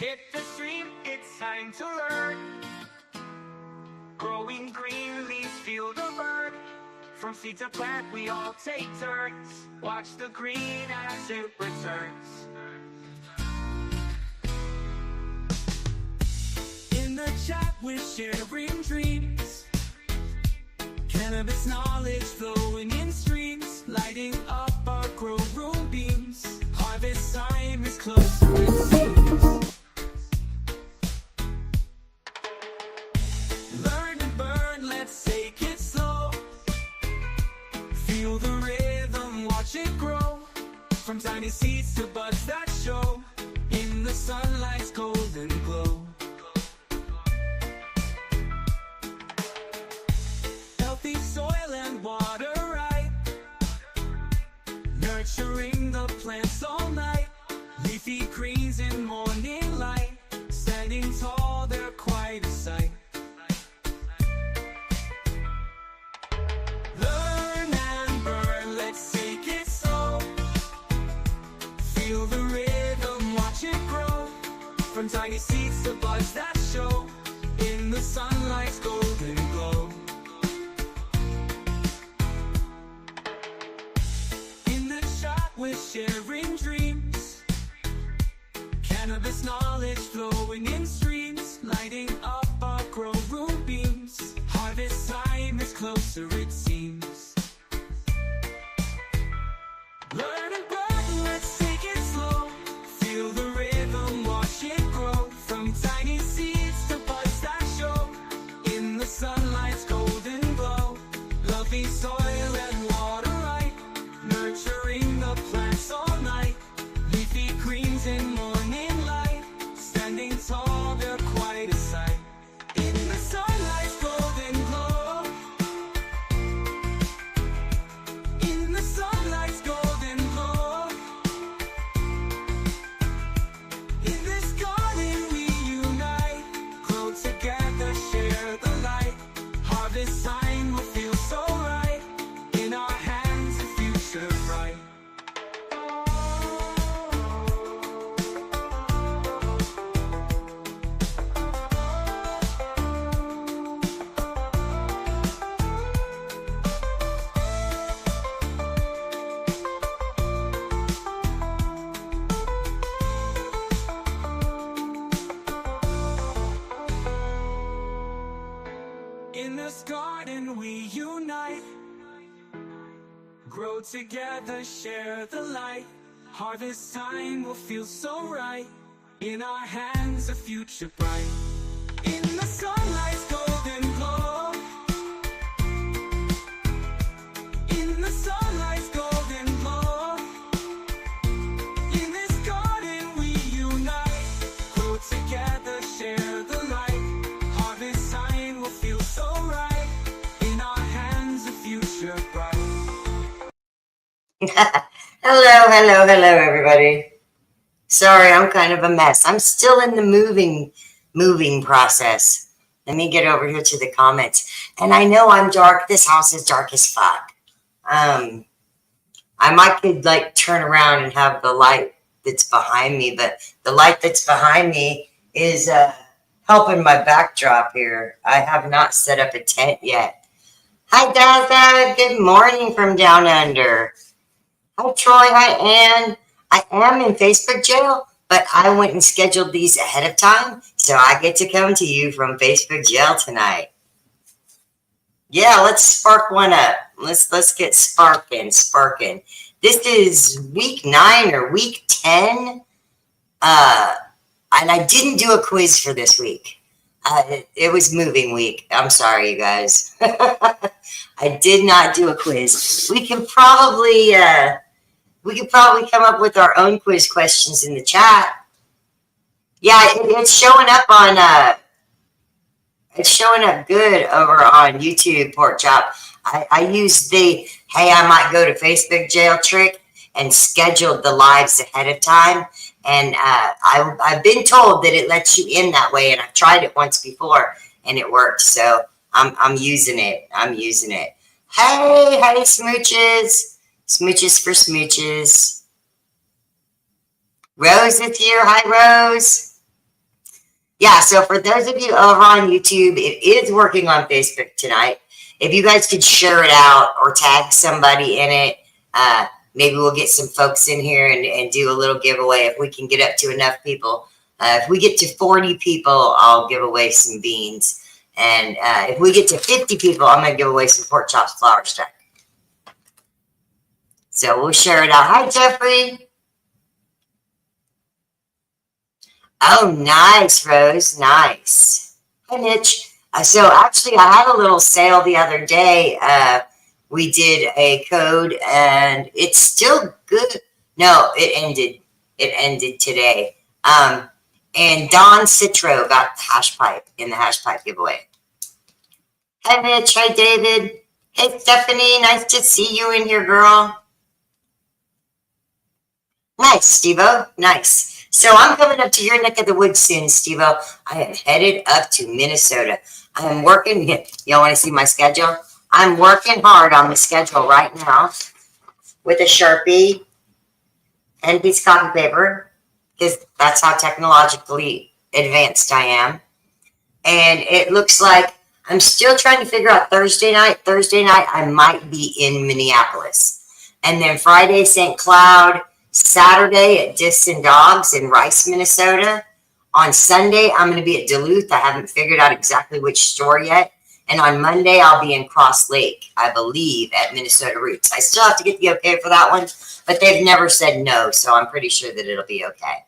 Hit the street, it's time to learn. Growing green leaves, feel the burn. From seed to plant, we all take turns. Watch the green as it returns. In the chat, we're sharing dreams. Cannabis knowledge flowing in streams, lighting up our grow room beams. Harvest time is closer, it seems. Learn and burn, let's take it slow. Feel the rhythm, watch it grow. From tiny seeds to buds that show in the sunlight's golden glow. Healthy soil and water right, nurturing the plants all night. Leafy greens in morning light, standing tall, they're quite a sight. Learn and burn, let's take it slow. Feel the rhythm, watch it grow. From tiny seeds to buds that show in the sunlight's golden glow. In the shop we're sharing dreams. Cannabis knowledge flowing in streams, lighting up our grow room beams. Harvest time is closer, it seems. Learn and burn, let's take it slow. Feel the rhythm, watch it grow. From tiny seeds to buds that show in the sunlight's golden glow. Lovely soil and water right, nurturing the plants all night. Leafy greens in morning light, standing tall, they're quite a sight. In the sunlight's golden glow, in the sunlight's golden glow. In this garden we unite, grow together, share the light. Harvest time will feel so right, in our hands the future bright. In this garden we unite, grow together, share the light. Harvest time will feel so right, in our hands a future bright. In the sunlight's golden glow, in the sunlight's golden glow. In this garden we unite, grow together, share the light. Harvest time will feel so right, in our hands a future bright. Hello, everybody. Sorry, I'm kind of a mess. I'm still in the moving process. Let me get over here to the comments. And I know I'm dark. This house is dark as fuck. I could like turn around and have the light that's behind me, but the light that's behind me is helping my backdrop here. I have not set up a tent yet. Hi, Dazza. Good morning from down under. Hi, Troy. Hi, Ann. I am in Facebook jail, but I went and scheduled these ahead of time, so I get to come to you from Facebook jail tonight. Yeah, let's spark one up. Let's get sparking. This is week 9 or week 10, and I didn't do a quiz for this week. It was moving week. I'm sorry, you guys. I did not do a quiz. We could probably come up with our own quiz questions in the chat. Yeah, it's showing up on it's showing up good over on YouTube, Pork Chop. I used the hey, I might go to Facebook jail trick and scheduled the lives ahead of time. And I've been told that it lets you in that way, and I've tried it once before and it worked. So I'm using it. Hey, smooches. Smooches for smooches. Rose is here. Hi, Rose. Yeah, so for those of you over on YouTube, it is working on Facebook tonight. If you guys could share it out or tag somebody in it, maybe we'll get some folks in here and do a little giveaway if we can get up to enough people. If we get to 40 people, I'll give away some beans. And if we get to 50 people, I'm going to give away some pork chops flour stack. So we'll share it out. Hi, Jeffrey. Oh, nice, Rose. Nice. Hi, Mitch. So actually, I had a little sale the other day. We did a code, and it's still good. No, it ended. It ended today. And Don Citro got the hash pipe in the hash pipe giveaway. Hi, Mitch. Hi, David. Hey, Stephanie. Nice to see you in here, girl. Nice, Steve-O. Nice. So I'm coming up to your neck of the woods soon, Steve-O. I am headed up to Minnesota. I am working. Y'all want to see my schedule? I'm working hard on the schedule right now with a Sharpie and a piece of copy paper, because that's how technologically advanced I am. And it looks like I'm still trying to figure out Thursday night. Thursday night, I might be in Minneapolis. And then Friday, St. Cloud. Saturday at Discs and Dogs in Rice, Minnesota. On Sunday, I'm going to be at Duluth. I haven't figured out exactly which store yet. And on Monday, I'll be in Cross Lake, I believe, at Minnesota Roots. I still have to get the okay for that one, but they've never said no, so I'm pretty sure that it'll be okay.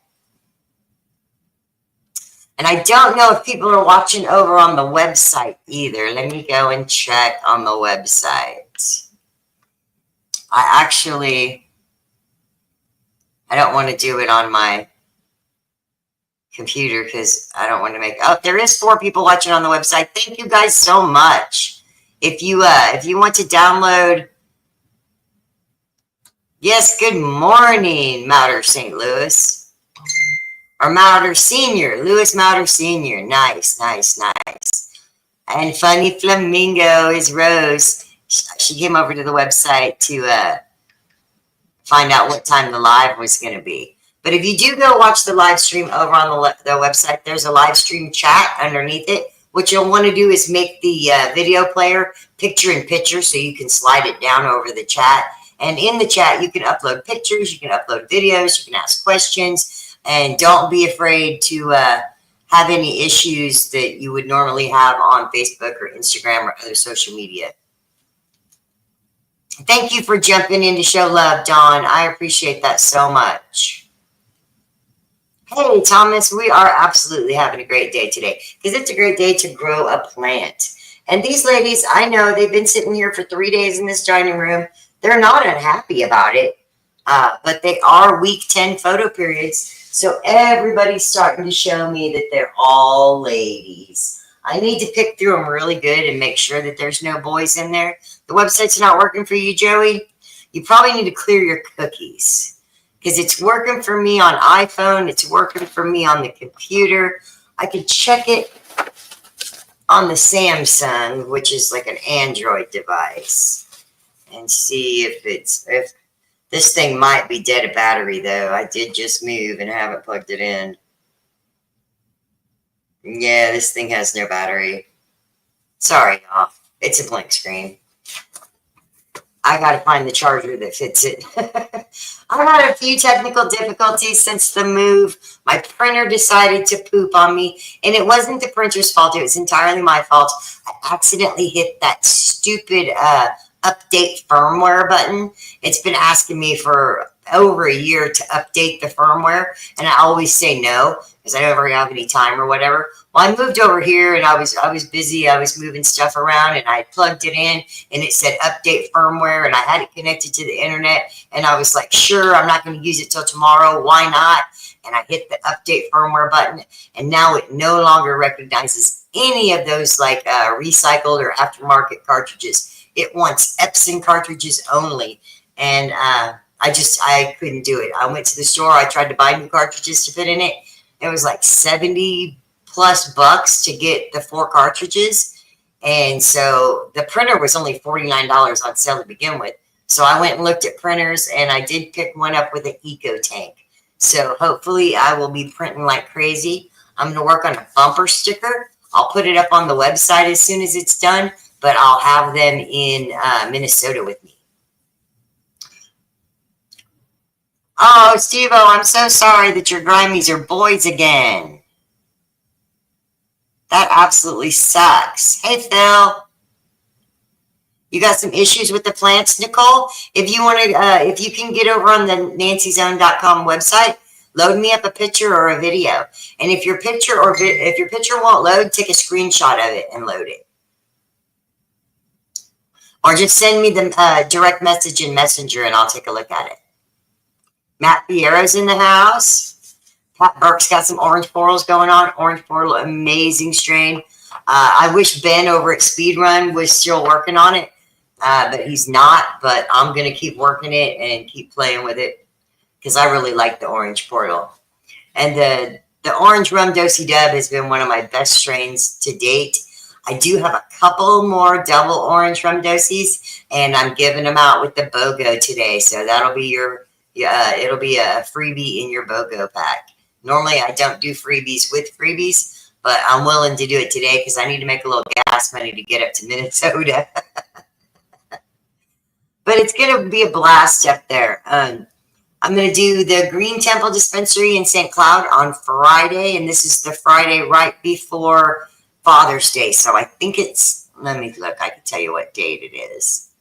And I don't know if people are watching over on the website either. Let me go and check on the website. I don't want to do it on my computer because I don't want to make. Oh, there is 4 people watching on the website. Thank you guys so much. If you want to download, yes. Good morning, Mouter St. Louis, or Mouter Senior, Louis Mouter Senior. Nice, nice, nice. And Funny Flamingo is Rose. She came over to the website to find out what time the live was going to be. But if you do go watch the live stream over on the website, there's a live stream chat underneath it. What you'll want to do is make the video player picture in picture so you can slide it down over the chat. And in the chat, you can upload pictures, you can upload videos, you can ask questions, and don't be afraid to have any issues that you would normally have on Facebook or Instagram or other social media. Thank you for jumping in to show love, Dawn. I appreciate that so much. Hey, Thomas, we are absolutely having a great day today because it's a great day to grow a plant. And these ladies, I know they've been sitting here for 3 days in this dining room. They're not unhappy about it, but they are week 10 photo periods. So everybody's starting to show me that they're all ladies. I need to pick through them really good and make sure that there's no boys in there. The website's not working for you, Joey. You probably need to clear your cookies because it's working for me on iPhone. It's working for me on the computer. I could check it on the Samsung, which is like an Android device, and see if this thing might be dead of battery, though. I did just move and haven't plugged it in. Yeah, this thing has no battery. Sorry, y'all. It's a blank screen. I got to find the charger that fits it. I had a few technical difficulties since the move. My printer decided to poop on me, and it wasn't the printer's fault. It was entirely my fault. I accidentally hit that stupid update firmware button. It's been asking me for over a year to update the firmware, and I always say no because I don't ever have any time or whatever. Well, I moved over here and I was busy. I was moving stuff around and I plugged it in and it said update firmware and I had it connected to the internet and I was like, sure, I'm not going to use it till tomorrow. Why not? And I hit the update firmware button and now it no longer recognizes any of those like recycled or aftermarket cartridges. It wants Epson cartridges only. And I couldn't do it. I went to the store. I tried to buy new cartridges to fit in it. It was like $70+ to get the 4 cartridges. And so the printer was only $49 on sale to begin with. So I went and looked at printers and I did pick one up with an EcoTank. So hopefully I will be printing like crazy. I'm going to work on a bumper sticker. I'll put it up on the website as soon as it's done, but I'll have them in Minnesota with me. Oh, Steve-O, I'm so sorry that your Grimies are boys again. That absolutely sucks. Hey, Phil. You got some issues with the plants, Nicole? If you want to, if you can get over on the nancysone.com website, load me up a picture or a video. And if your picture if your picture won't load, take a screenshot of it and load it. Or just send me the direct message in Messenger and I'll take a look at it. Matt Fierro's in the house. Pat Burke's got some orange portals going on. Orange portal, amazing strain. I wish Ben over at Speedrun was still working on it, but he's not. But I'm going to keep working it and keep playing with it because I really like the orange portal. And the orange rum Dosey Dub has been one of my best strains to date. I do have a couple more double orange rum Dosies, and I'm giving them out with the BOGO today. So that'll be your, it'll be a freebie in your BOGO pack. Normally I don't do freebies with freebies, but I'm willing to do it today because I need to make a little gas money to get up to Minnesota. But it's going to be a blast up there. I'm going to do the Green Temple Dispensary in St. Cloud on Friday, and this is the Friday right before Father's Day. So I think it's, let me look, I can tell you what date it is.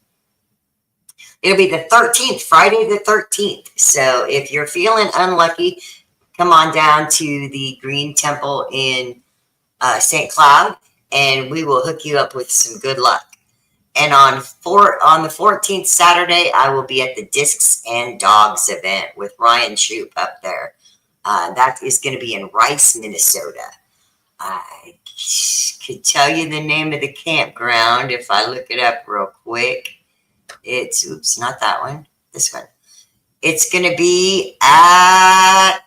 It'll be the 13th, Friday the 13th. So if you're feeling unlucky, come on down to the Green Temple in St. Cloud, and we will hook you up with some good luck. And on the 14th, Saturday, I will be at the Discs and Dogs event with Ryan Shoup up there. That is going to be in Rice, Minnesota. I could tell you the name of the campground if I look it up real quick. It's, oops, not that one. This one. It's going to be at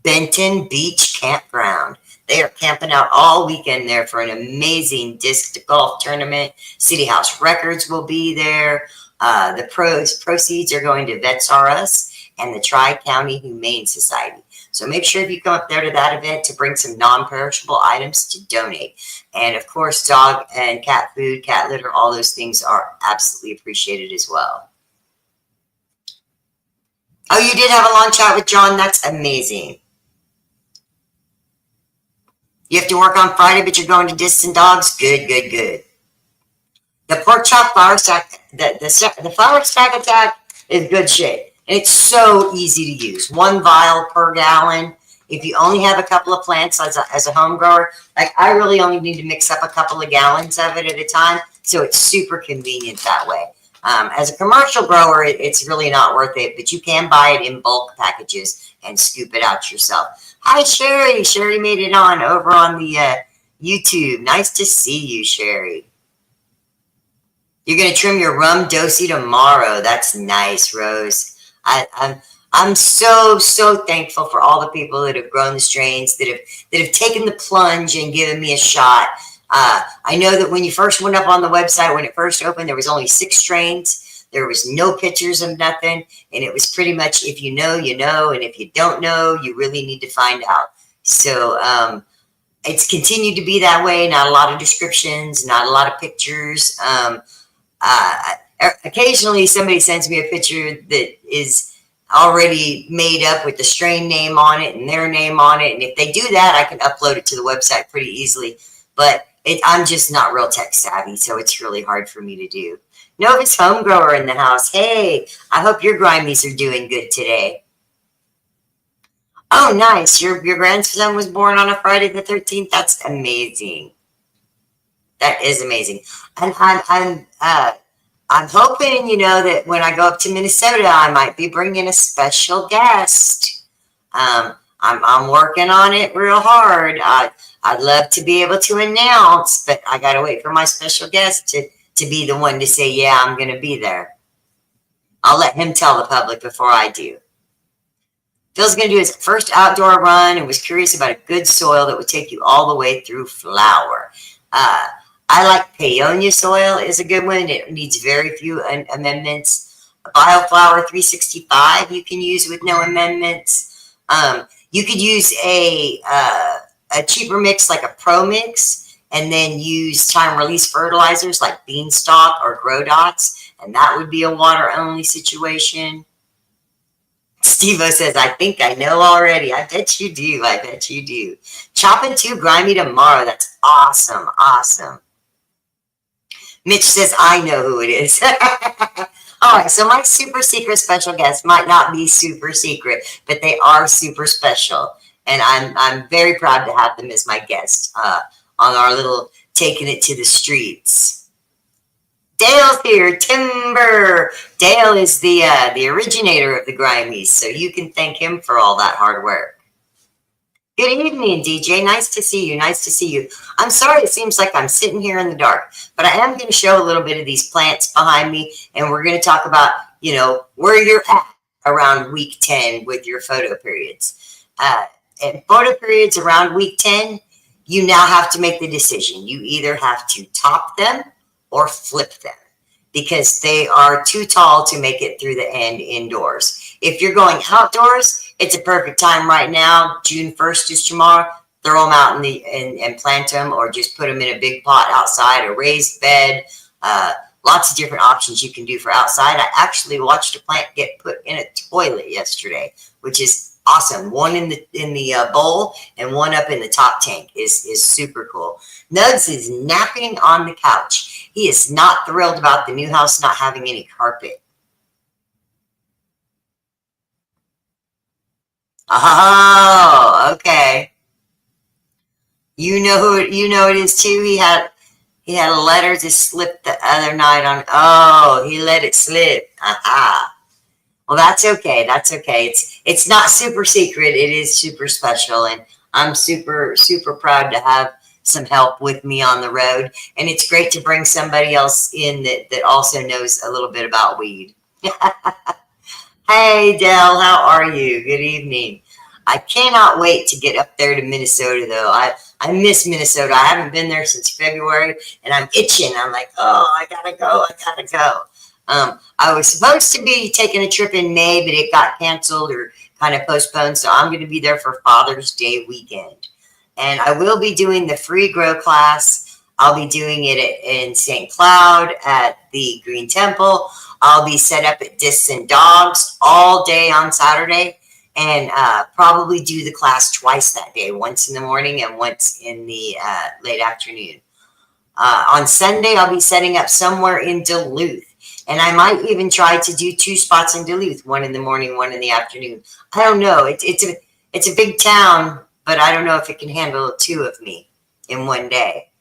Benton Beach Campground. They are camping out all weekend there for an amazing disc golf tournament. City House Records will be there. The proceeds are going to Vets R Us and the Tri-County Humane Society. So make sure if you come up there to that event to bring some non-perishable items to donate. And of course, dog and cat food, cat litter, all those things are absolutely appreciated as well. Oh, you did have a long chat with John. That's amazing. You have to work on Friday, but you're going to Discs and Dogs? Good, good, good. The pork chop flour stack, the flour stack attack is good shit. And it's so easy to use. 1 vial per gallon. If you only have a couple of plants as a home grower, like I really only need to mix up a couple of gallons of it at a time. So it's super convenient that way. As a commercial grower, it's really not worth it, but you can buy it in bulk packages and scoop it out yourself. Hi, Sherry. Sherry made it on over on the YouTube. Nice to see you, Sherry. You're going to trim your rum Dosey tomorrow. That's nice, Rose. I'm so thankful for all the people that have grown the strains, that have taken the plunge and given me a shot. I know that when you first went up on the website, when it first opened, there was only 6 strains. There was no pictures of nothing, and it was pretty much if you know, you know, and if you don't know, you really need to find out. So it's continued to be that way. Not a lot of descriptions, not a lot of pictures. Occasionally somebody sends me a picture that is already made up with the strain name on it and their name on it. And if they do that, I can upload it to the website pretty easily. But I'm just not real tech savvy, so it's really hard for me to do. Novus Home Grower in the house. Hey, I hope your Grimies are doing good today. Oh, nice. Your grandson was born on a Friday the 13th. That's amazing. That is amazing. And I'm hoping, you know, that when I go up to Minnesota, I might be bringing a special guest. I'm working on it real hard. I'd love to be able to announce, but I got to wait for my special guest to be the one to say, yeah, I'm going to be there. I'll let him tell the public before I do. Phil's going to do his first outdoor run and was curious about a good soil that would take you all the way through flower. I like Paonia soil is a good one. It needs very few amendments. Bioflower 365 you can use with no amendments. You could use a a cheaper mix like a Pro Mix, and then use time release fertilizers like Beanstalk or Grow Dots, and that would be a water only situation. Steve-O says, I think I know already. I bet you do. I bet you do. Chopping too grimy tomorrow. That's awesome. Awesome. Mitch says, I know who it is. All right, so my super secret special guests might not be super secret, but they are super special. And I'm very proud to have them as my guests on our little Taking It to the Streets. Dale's here, Timber. Dale is the originator of the Grimies, so you can thank him for all that hard work. Good evening, DJ. Nice to see you. Nice to see you. I'm sorry it seems like I'm sitting here in the dark, but I am going to show a little bit of these plants behind me, and we're going to talk about, where you're at around week 10 with your photo periods. And photo periods around week 10, you now have to make the decision. You either have to top them or flip them because they are too tall to make it through the end indoors. If you're going outdoors, it's a perfect time right now. June 1st is tomorrow. Throw them out and plant them, or just put them in a big pot outside, a raised bed. Lots of different options you can do for outside. I actually watched a plant get put in a toilet yesterday, which is awesome. One in the bowl and one up in the top tank is super cool. Nugs is napping on the couch. He is not thrilled about the new house not having any carpet. Oh, okay. You know who it is too. He had a letter to slip the other night on. Oh, he let it slip. Aha. Well, that's okay. That's okay. It's not super secret. It is super special, and I'm super proud to have some help with me on the road. And it's great to bring somebody else in that also knows a little bit about weed. Hey, Dell, how are you? Good evening. I cannot wait to get up there to Minnesota, though. I miss Minnesota. I haven't been there since February, and I'm itching. I'm like, oh, I gotta go. I gotta go. I was supposed to be taking a trip in May, but it got canceled or kind of postponed, so I'm going to be there for Father's Day weekend. And I will be doing the free grow class. I'll be doing it in St. Cloud at the Green Temple. I'll be set up at Discs and Dogs all day on Saturday, and probably do the class twice that day, once in the morning and once in the late afternoon. On Sunday, I'll be setting up somewhere in Duluth, and I might even try to do 2 spots in Duluth, one in the morning, one in the afternoon. I don't know. It's a big town, but I don't know if it can handle 2 of me in one day.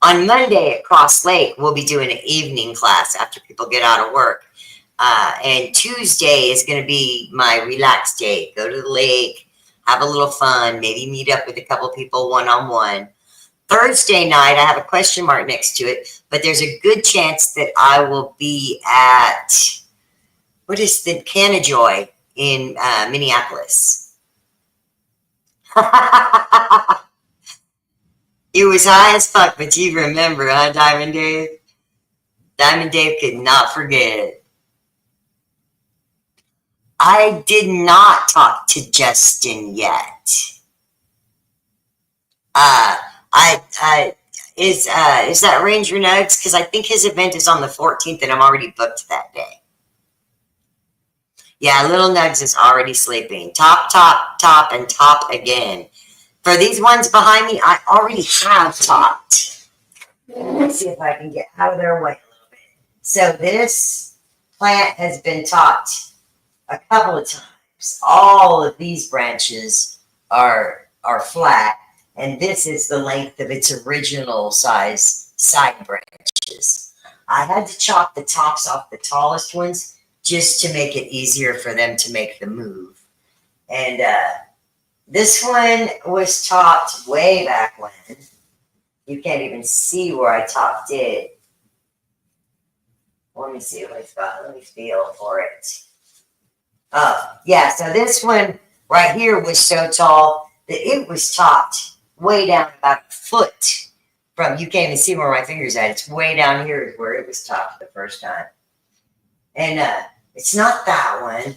On Monday at Cross Lake, we'll be doing an evening class after people get out of work. And Tuesday is going to be my relaxed day. Go to the lake, have a little fun, maybe meet up with a couple people one-on-one. Thursday night, I have a question mark next to it, but there's a good chance that I will be at, what is the Canajoy in Minneapolis. It was high as fuck, but you remember, huh, Diamond Dave? Diamond Dave could not forget. I did not talk to Justin yet. Is that Ranger Nugs? Because I think his event is on the 14th, and I'm already booked that day. Yeah, little Nugs is already sleeping. Top, and top again. For these ones behind me, I already have topped. Let's see if I can get out of their way a little bit. So this plant has been topped a couple of times. All of these branches are flat, and this is the length of its original size side branches. I had to chop the tops off the tallest ones just to make it easier for them to make the move. And this one was topped way back when. You can't even see where I topped it. Let me see what it's got. Let me feel for it. Yeah, so this one right here was so tall that it was topped way down about a foot from, you can't even see where my finger's at. It's way down here is where it was topped the first time. And it's not that one.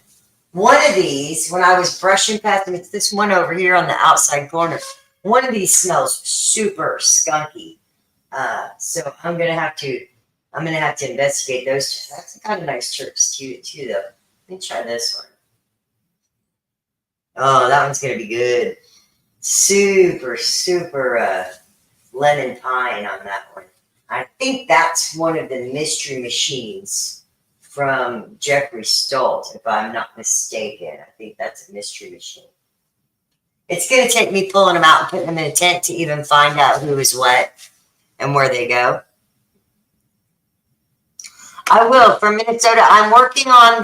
One of these, when I was brushing past them, it's this one over here on the outside corner. One of these smells super skunky. So I'm gonna have to investigate those. That's kind of nice chirps too, though. Let me try this one. Oh, that one's gonna be good. Super, super lemon pine on that one. I think that's one of the mystery machines from Jeffrey Stolt, if I'm not mistaken. I think that's a mystery machine. It's going to take me pulling them out and putting them in a tent to even find out who is what and where they go. I will. For Minnesota, I'm working on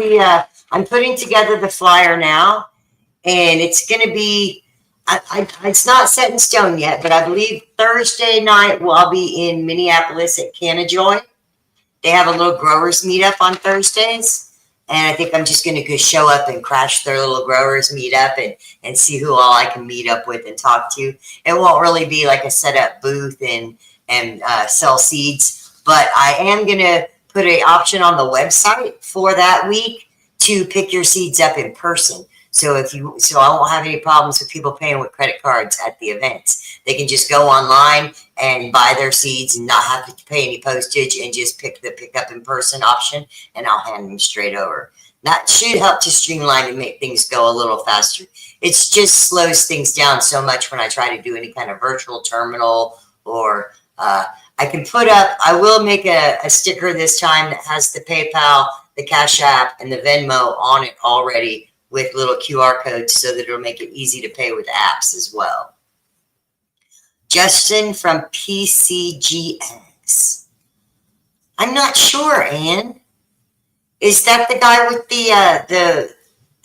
I'm putting together the flyer now, and it's going to be, it's not set in stone yet, but I believe Thursday night I'll be in Minneapolis at Canajoy. They have a little growers meetup on Thursdays, and I think I'm just going to go show up and crash their little growers meetup and see who all I can meet up with and talk to. It won't really be like a set up booth and sell seeds, but I am going to put an option on the website for that week to pick your seeds up in person. So I won't have any problems with people paying with credit cards at the events. They can just go online and buy their seeds and not have to pay any postage and just pick the pick up in person option, and I'll hand them straight over. That should help to streamline and make things go a little faster. It just slows things down so much when I try to do any kind of virtual terminal or I can put up, I will make a sticker this time that has the PayPal, the Cash App, and the Venmo on it already with little QR codes so that it'll make it easy to pay with apps as well. Justin from PCGX. I'm not sure, Ann. Is that the guy with the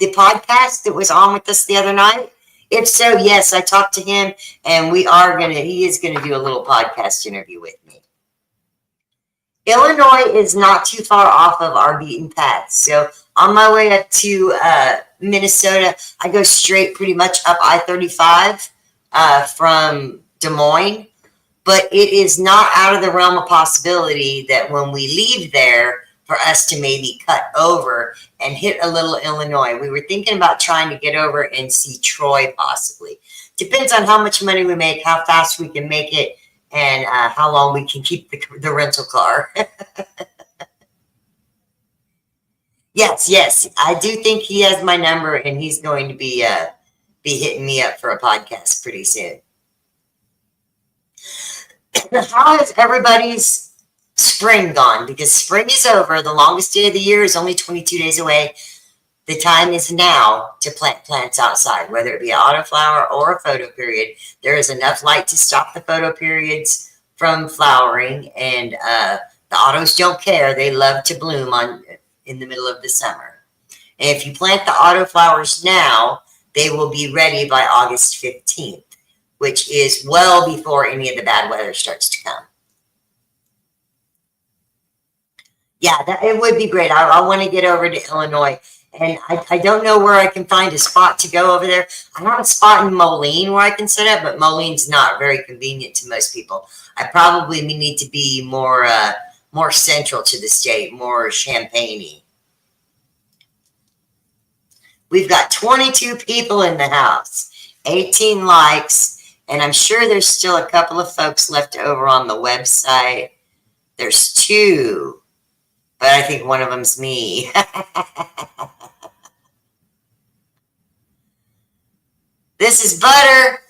podcast that was on with us the other night? If so, yes, I talked to him, and he is gonna do a little podcast interview with me. Illinois is not too far off of our beaten path. So on my way up to Minnesota, I go straight pretty much up I-35 from Des Moines. But it is not out of the realm of possibility that when we leave there, for us to maybe cut over and hit a little Illinois. We were thinking about trying to get over and see Troy possibly. Depends on how much money we make, how fast we can make it, and how long we can keep the rental car. Yes. I do think he has my number, and he's going to be hitting me up for a podcast pretty soon. How has everybody's spring gone? Because spring is over. The longest day of the year is only 22 days away. The time is now to plant plants outside, whether it be an autoflower or a photo period. There is enough light to stop the photo periods from flowering, and the autos don't care. They love to bloom in the middle of the summer. And if you plant the autoflowers now, they will be ready by August 15th, which is well before any of the bad weather starts to come. Yeah, it would be great. I want to get over to Illinois, and I don't know where I can find a spot to go over there. I have a spot in Moline where I can set up, but Moline's not very convenient to most people. I probably need to be more central to the state, more Champaign-y. We've got 22 people in the house, 18 likes, and I'm sure there's still a couple of folks left over on the website. There's 2. But I think one of them's me. This is Butter.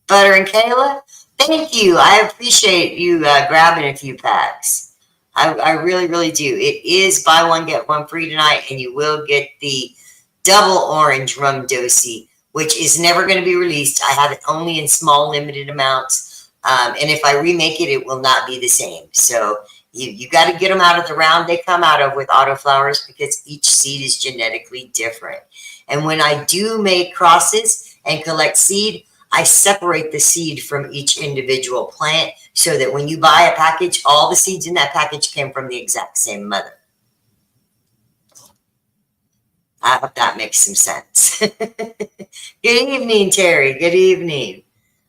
Butter and Kayla. Thank you. I appreciate you grabbing a few packs. I really, really do. It is buy one, get one free tonight, and you will get the double orange rum dosi, which is never going to be released. I have it only in small, limited amounts. And if I remake it, it will not be the same. So you got to get them out of the round they come out of with autoflowers, because each seed is genetically different. And when I do make crosses and collect seed, I separate the seed from each individual plant so that when you buy a package, all the seeds in that package came from the exact same mother. I hope that makes some sense. Good evening, Terry. Good evening.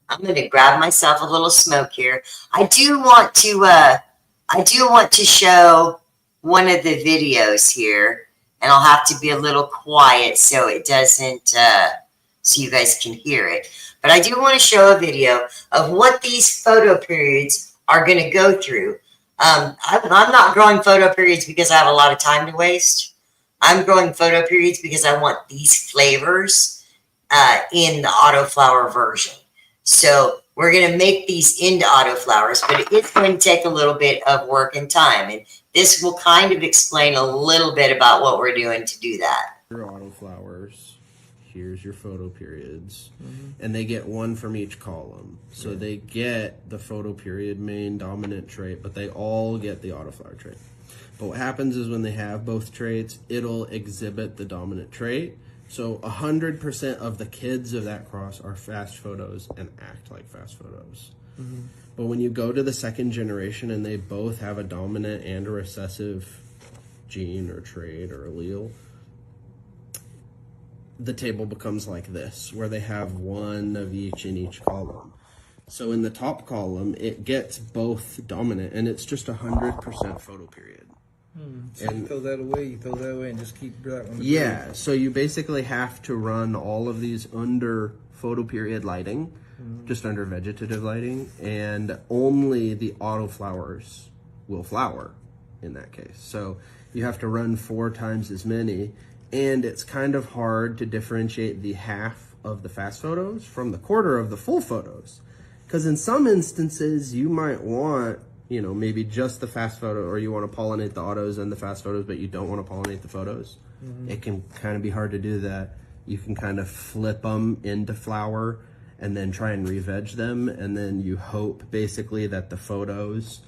I'm going to grab myself a little smoke here. I do want to show one of the videos here, and I'll have to be a little quiet so it doesn't so you guys can hear it. But I do want to show a video of what these photo periods are going to go through. I'm not growing photo periods because I have a lot of time to waste. I'm growing photo periods because I want these flavors in the autoflower version. So we're going to make these into autoflowers, but it's going to take a little bit of work and time. And this will kind of explain a little bit about what we're doing to do that. Your autoflowers. Here's your photo periods, and they get one from each column. So they get the photo period main dominant trait, but they all get the autoflower trait. But what happens is when they have both traits, it'll exhibit the dominant trait. So 100% of the kids of that cross are fast photos and act like fast photos. But when you go to the second generation and they both have a dominant and a recessive gene or trait or allele, the table becomes like this, where they have one of each in each column. So in the top column, it gets both dominant, and it's just 100% photo period. So you throw that away, and just keep that one. Yeah, so you basically have to run all of these under photo period lighting, just under vegetative lighting, and only the autoflowers will flower in that case. So you have to run 4 times as many. And it's kind of hard to differentiate the half of the fast photos from the quarter of the full photos. Because in some instances, you might want, maybe just the fast photo, or you want to pollinate the autos and the fast photos, but you don't want to pollinate the photos. It can kind of be hard to do that. You can kind of flip them into flower and then try and re-veg them. And then you hope basically that the photos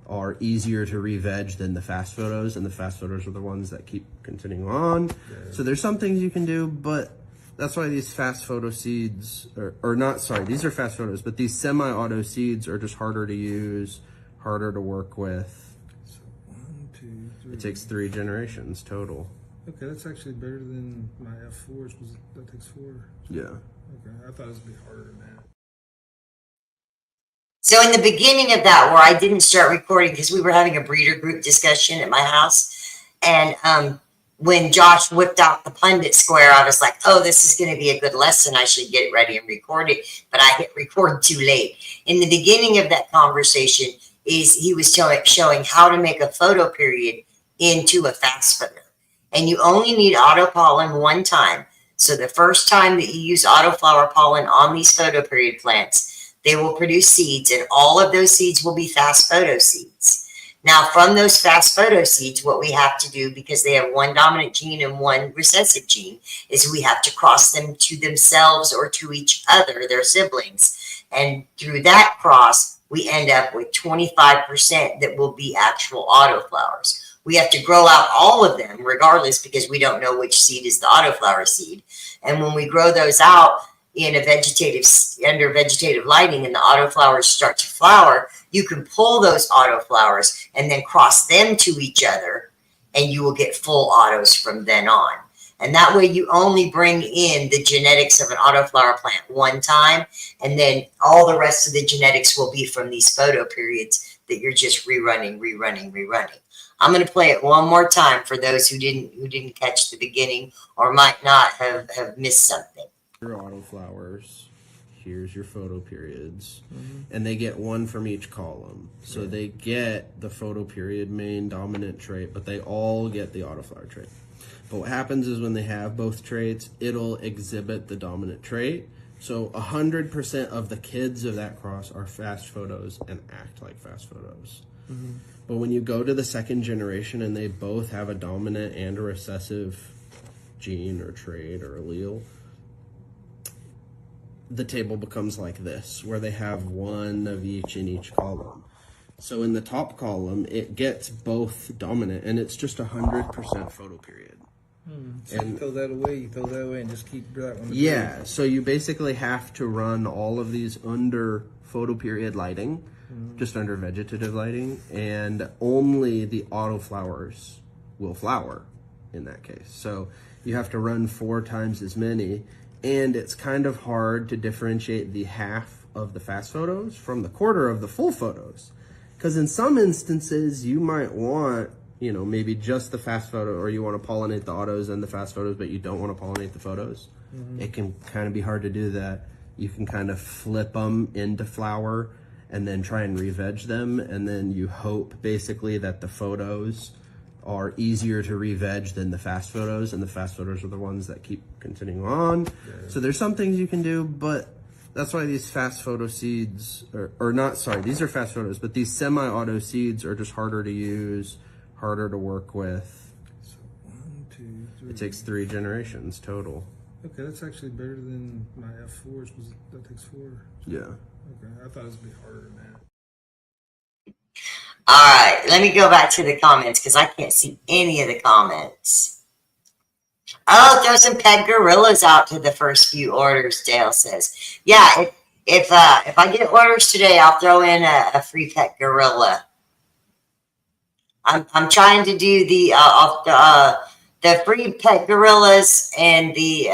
are easier to re-veg than the fast photos, and the fast photos are the ones that keep continuing on. So there's some things you can do, but that's why these fast photo seeds, these are fast photos, but these semi-auto seeds are just harder to use, harder to work with. So 1, 2, 3. It takes 3 generations total. Okay, that's actually better than my F4s. That takes 4. Yeah. Okay, I thought it would be harder than that. So in the beginning of that, where I didn't start recording because we were having a breeder group discussion at my house, and when Josh whipped out the pundit square, I was like, oh, this is going to be a good lesson. I should get ready and record it, but I hit record too late. In the beginning of that conversation, he was showing how to make a photo period into a fast photo. And you only need autopollen one time. So the first time that you use autoflower pollen on these photo period plants, they will produce seeds, and all of those seeds will be fast photo seeds. Now, from those fast photo seeds, what we have to do, because they have one dominant gene and one recessive gene, is we have to cross them to themselves or to each other, their siblings. And through that cross, we end up with 25% that will be actual autoflowers. We have to grow out all of them regardless, because we don't know which seed is the autoflower seed. And when we grow those out, under vegetative lighting, and the autoflowers start to flower, you can pull those autoflowers and then cross them to each other, and you will get full autos from then on. And that way you only bring in the genetics of an autoflower plant one time, and then all the rest of the genetics will be from these photo periods that you're just rerunning. I'm going to play it one more time for those who didn't catch the beginning or might not have missed something. Your autoflowers. Here's your photo periods, and they get one from each column. So they get the photo period main dominant trait, but they all get the autoflower trait. But what happens is when they have both traits, it'll exhibit the dominant trait. So 100% of the kids of that cross are fast photos and act like fast photos. But when you go to the second generation and they both have a dominant and a recessive gene or trait or allele, the table becomes like this, where they have one of each in each column. So in the top column, it gets both dominant, and it's just 100% photo period. So you throw that away, and just keep that one. Yeah, so you basically have to run all of these under photo period lighting, just under vegetative lighting, and only the autoflowers will flower in that case. So you have to run 4 times as many, and it's kind of hard to differentiate the half of the fast photos from the quarter of the full photos. Because in some instances, you might want, you know, maybe just the fast photo, or you want to pollinate the autos and the fast photos, but you don't want to pollinate the photos. It can kind of be hard to do that. You can kind of flip them into flower and then try and re-veg them, and then you hope basically that the photos are easier to re-veg than the fast photos, and the fast photos are the ones that keep continuing on. So there's some things you can do, but that's why these fast photo seeds, or not, sorry, these are fast photos, but these semi-auto seeds are just harder to use, harder to work with. So 1, 2, 3. It takes 3 generations total. Okay, that's actually better than my F4s. That takes 4. Yeah. Okay, I thought it was gonna be harder than that. All right, let me go back to the comments because I can't see any of the comments. Oh, throw some pet gorillas out to the first few orders, Dale says. Yeah, if I get orders today, I'll throw in a free pet gorilla. I'm trying to do the free pet gorillas, and the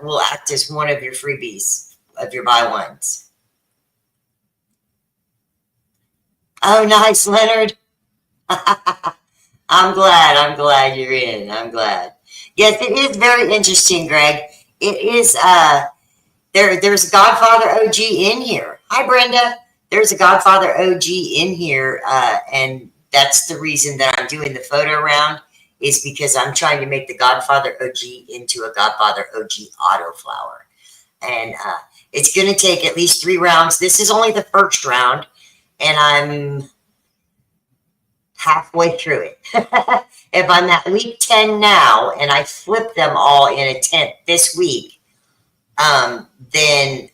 will act as one of your freebies of your buy ones. Oh, nice, Leonard. I'm glad you're in. I'm glad. Yes, it is very interesting, Greg. It is, there's a Godfather OG in here. Hi, Brenda. There's a Godfather OG in here, and that's the reason that I'm doing the photo round, is because I'm trying to make the Godfather OG into a Godfather OG autoflower. And it's going to take at least 3 rounds. This is only the first round, and I'm halfway through it. If I'm at week 10 now and I flip them all in a tent this week, then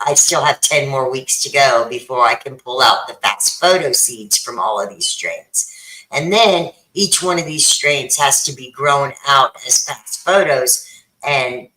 I still have 10 more weeks to go before I can pull out the fast photo seeds from all of these strains. And then each one of these strains has to be grown out as fast photos, and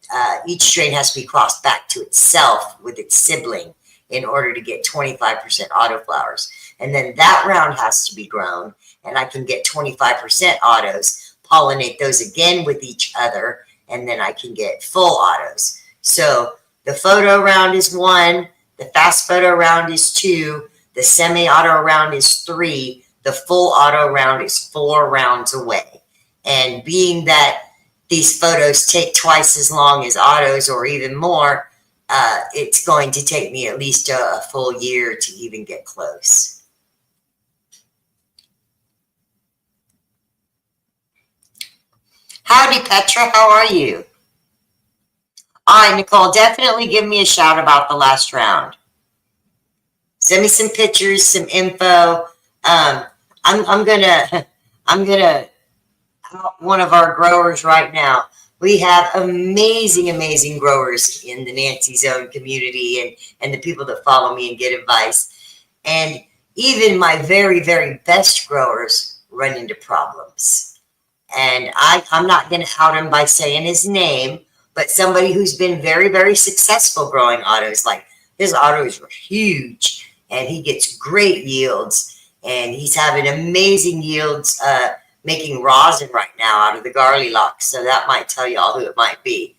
each strain has to be crossed back to itself with its sibling in order to get 25% autoflowers. And then that round has to be grown, and I can get 25% autos, pollinate those again with each other, and then I can get full autos. So the photo round is 1, the fast photo round is 2, the semi-auto round is 3, the full auto round is 4 rounds away. And being that these photos take twice as long as autos, or even more, it's going to take me at least a full year to even get close. Howdy, Petra. How are you? All right, Nicole, definitely give me a shout about the last round. Send me some pictures, some info. I'm gonna out one of our growers right now. We have amazing growers in the Nancy Zone community, and the people that follow me and get advice. And even my very best growers run into problems. And I'm not going to out him by saying his name, but somebody who's been very successful growing autos, like his autos were huge, and he gets great yields, and he's having amazing yields making rosin right now out of the Garley locks. So that might tell you all who it might be.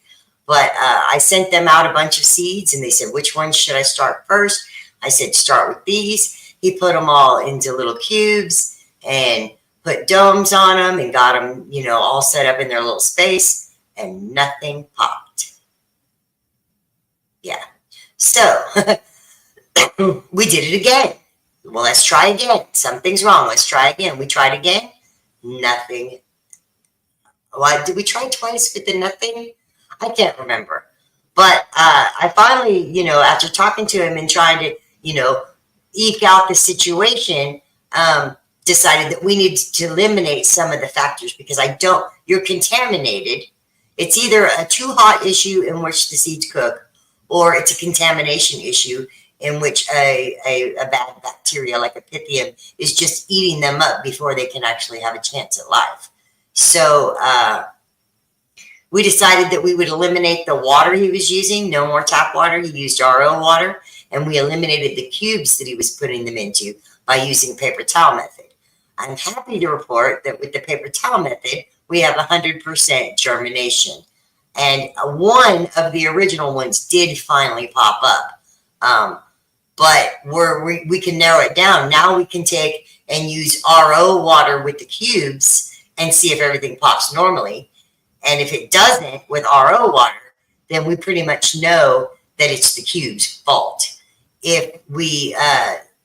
But I sent them out a bunch of seeds, and they said, which ones should I start first? I said, start with these. He put them all into little cubes and put domes on them and got them, you know, all set up in their little space, and nothing popped. Yeah. So we did it again. Well, let's try again. Something's wrong. Let's try again. We tried again. Nothing. Why did we try twice with the nothing? I can't remember. But I finally, you know, after talking to him and trying to, you know, eke out the situation, decided that we need to eliminate some of the factors, because you're contaminated. It's either a too hot issue in which the seeds cook, or it's a contamination issue in which a bad bacteria like a Pythium is just eating them up before they can actually have a chance at life. So we decided that we would eliminate the water he was using. No more tap water. He used RO water, and we eliminated the cubes that he was putting them into by using paper towel method. I'm happy to report that with the paper towel method, we have 100% germination. And one of the original ones did finally pop up. but we can narrow it down. Now we can take and use RO water with the cubes and see if everything pops normally. And if it doesn't with RO water, then we pretty much know that it's the cube's fault. If we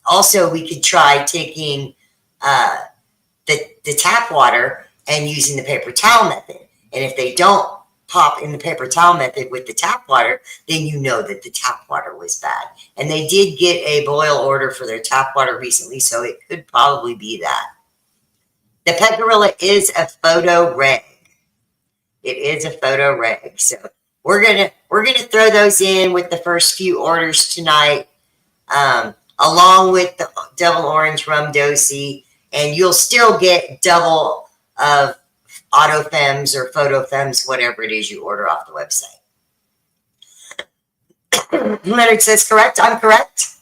also, we could try taking the tap water and using the paper towel method. And if they don't pop in the paper towel method with the tap water, then you know that the tap water was bad. And they did get a boil order for their tap water recently, so it could probably be that. The pet gorilla is a photo reg. It is a photo reg. So we're gonna throw those in with the first few orders tonight, along with the double orange rum dosi, and you'll still get double of AutoFems or PhotoFems, whatever it is you order off the website. Leonard says correct. I'm correct.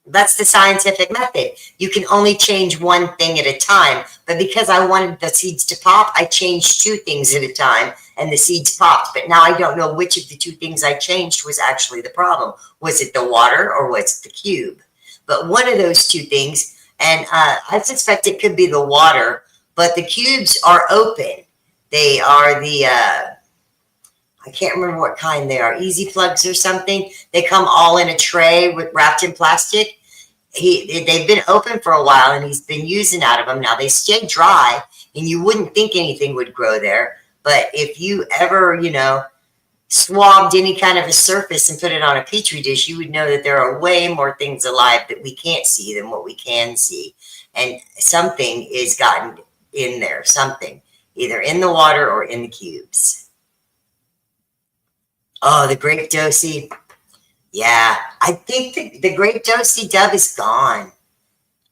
That's the scientific method. You can only change one thing at a time, but because I wanted the seeds to pop, I changed two things at a time, and the seeds popped. But now I don't know which of the two things I changed was actually the problem. Was it the water or was it the cube? But one of those two things, and I suspect it could be the water, but the cubes are open. They are the, I can't remember what kind they are, Easy Plugs or something. They come all in a tray wrapped in plastic. They've been open for a while, and he's been using out of them. Now, they stay dry, and you wouldn't think anything would grow there. But if you ever, swabbed any kind of a surface and put it on a petri dish, you would know that there are way more things alive that we can't see than what we can see. And something is gotten in there, something, either in the water or in the cubes. Oh, the grape dosi. Yeah, I think the grape dosi dove is gone.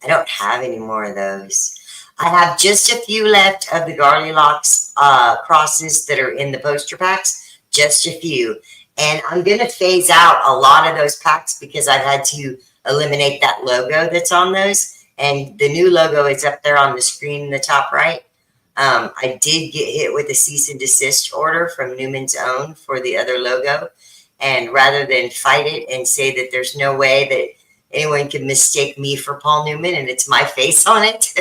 I don't have any more of those. I have just a few left of the Garlylocks crosses that are in the poster packs. Just a few. And I'm going to phase out a lot of those packs because I've had to eliminate that logo that's on those. And the new logo is up there on the screen in the top right. I did get hit with a cease and desist order from Newman's Own for the other logo. And rather than fight it and say that there's no way that anyone can mistake me for Paul Newman and it's my face on it,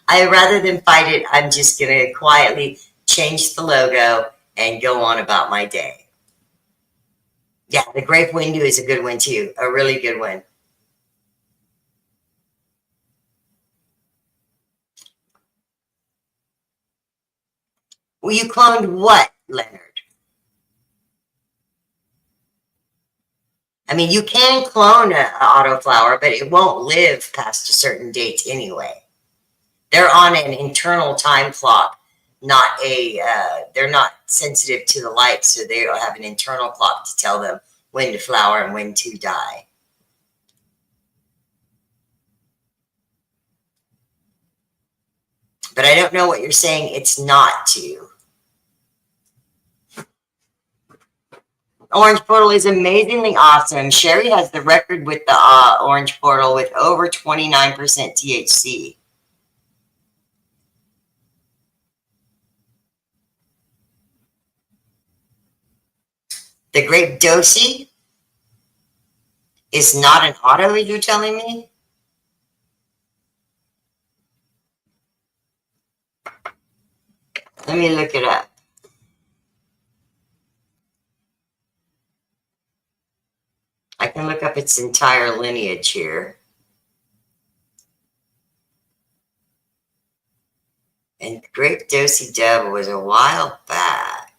rather than fight it, I'm just going to quietly change the logo and go on about my day. Yeah, the grape window is a good one too. A really good one. Well, you cloned what, Leonard? I mean, you can clone an autoflower, but it won't live past a certain date anyway. They're on an internal time clock. They're not sensitive to the light, so they don't have an internal clock to tell them when to flower and when to die. But I don't know what you're saying it's not to. Orange Portal is amazingly awesome. Sherry has the record with the Orange Portal with over 29% THC. The grape dosi is not an auto, you're telling me? Let me look it up. I can look up its entire lineage here. And grape dosi dove was a while back.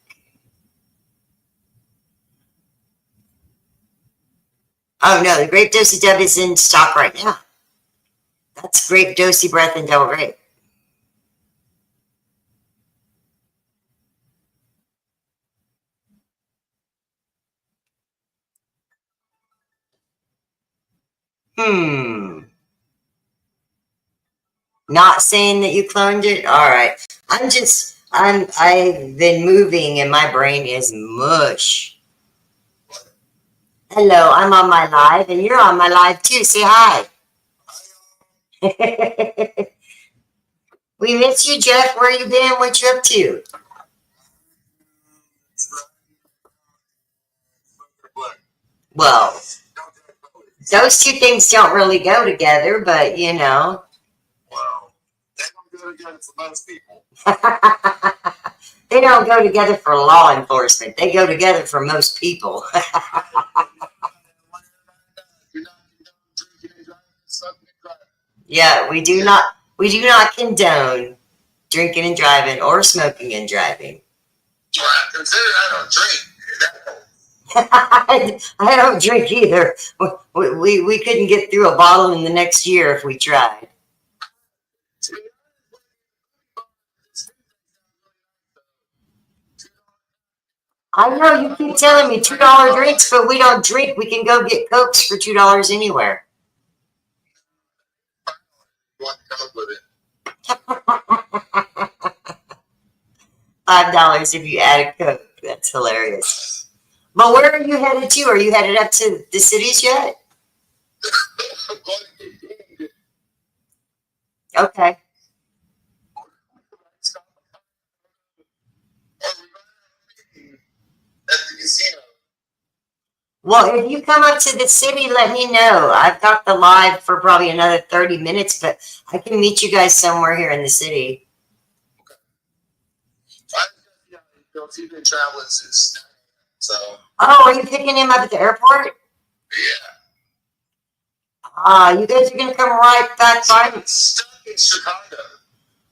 Oh, no, the grape dosi dove is in stock right now. That's grape dosi breath and double grape. Not saying that you cloned it? All right. I've been moving and my brain is mush. Hello, I'm on my live and you're on my live too. Say hi. We miss you, Jeff. Where you been? What you up to? Well, Those two things don't really go together, but you know. Well, they don't go together for most people. They don't go together for law enforcement. They go together for most people. You're not drinking and driving, smoking and driving. Yeah, we do not condone drinking and driving or smoking and driving. Well, I consider I don't drink. I don't drink either. We couldn't get through a bottle in the next year if we tried. I know you keep telling me $2 drinks, but we don't drink. We can go get Cokes for $2 anywhere. Want to come up with it? $5 if you add a Coke. That's hilarious. But where are you headed to? Are you headed up to the cities yet? I'm going to get dinged. Okay. Stop. Or we're going at the casino. Well, if you come up to the city, let me know. I've got the live for probably another 30 minutes, but I can meet you guys somewhere here in the city. He's been traveling since 9 a.m. So, Oh, are you picking him up at the airport? yeah. You guys are going to come right back by me? I'm stuck in Chicago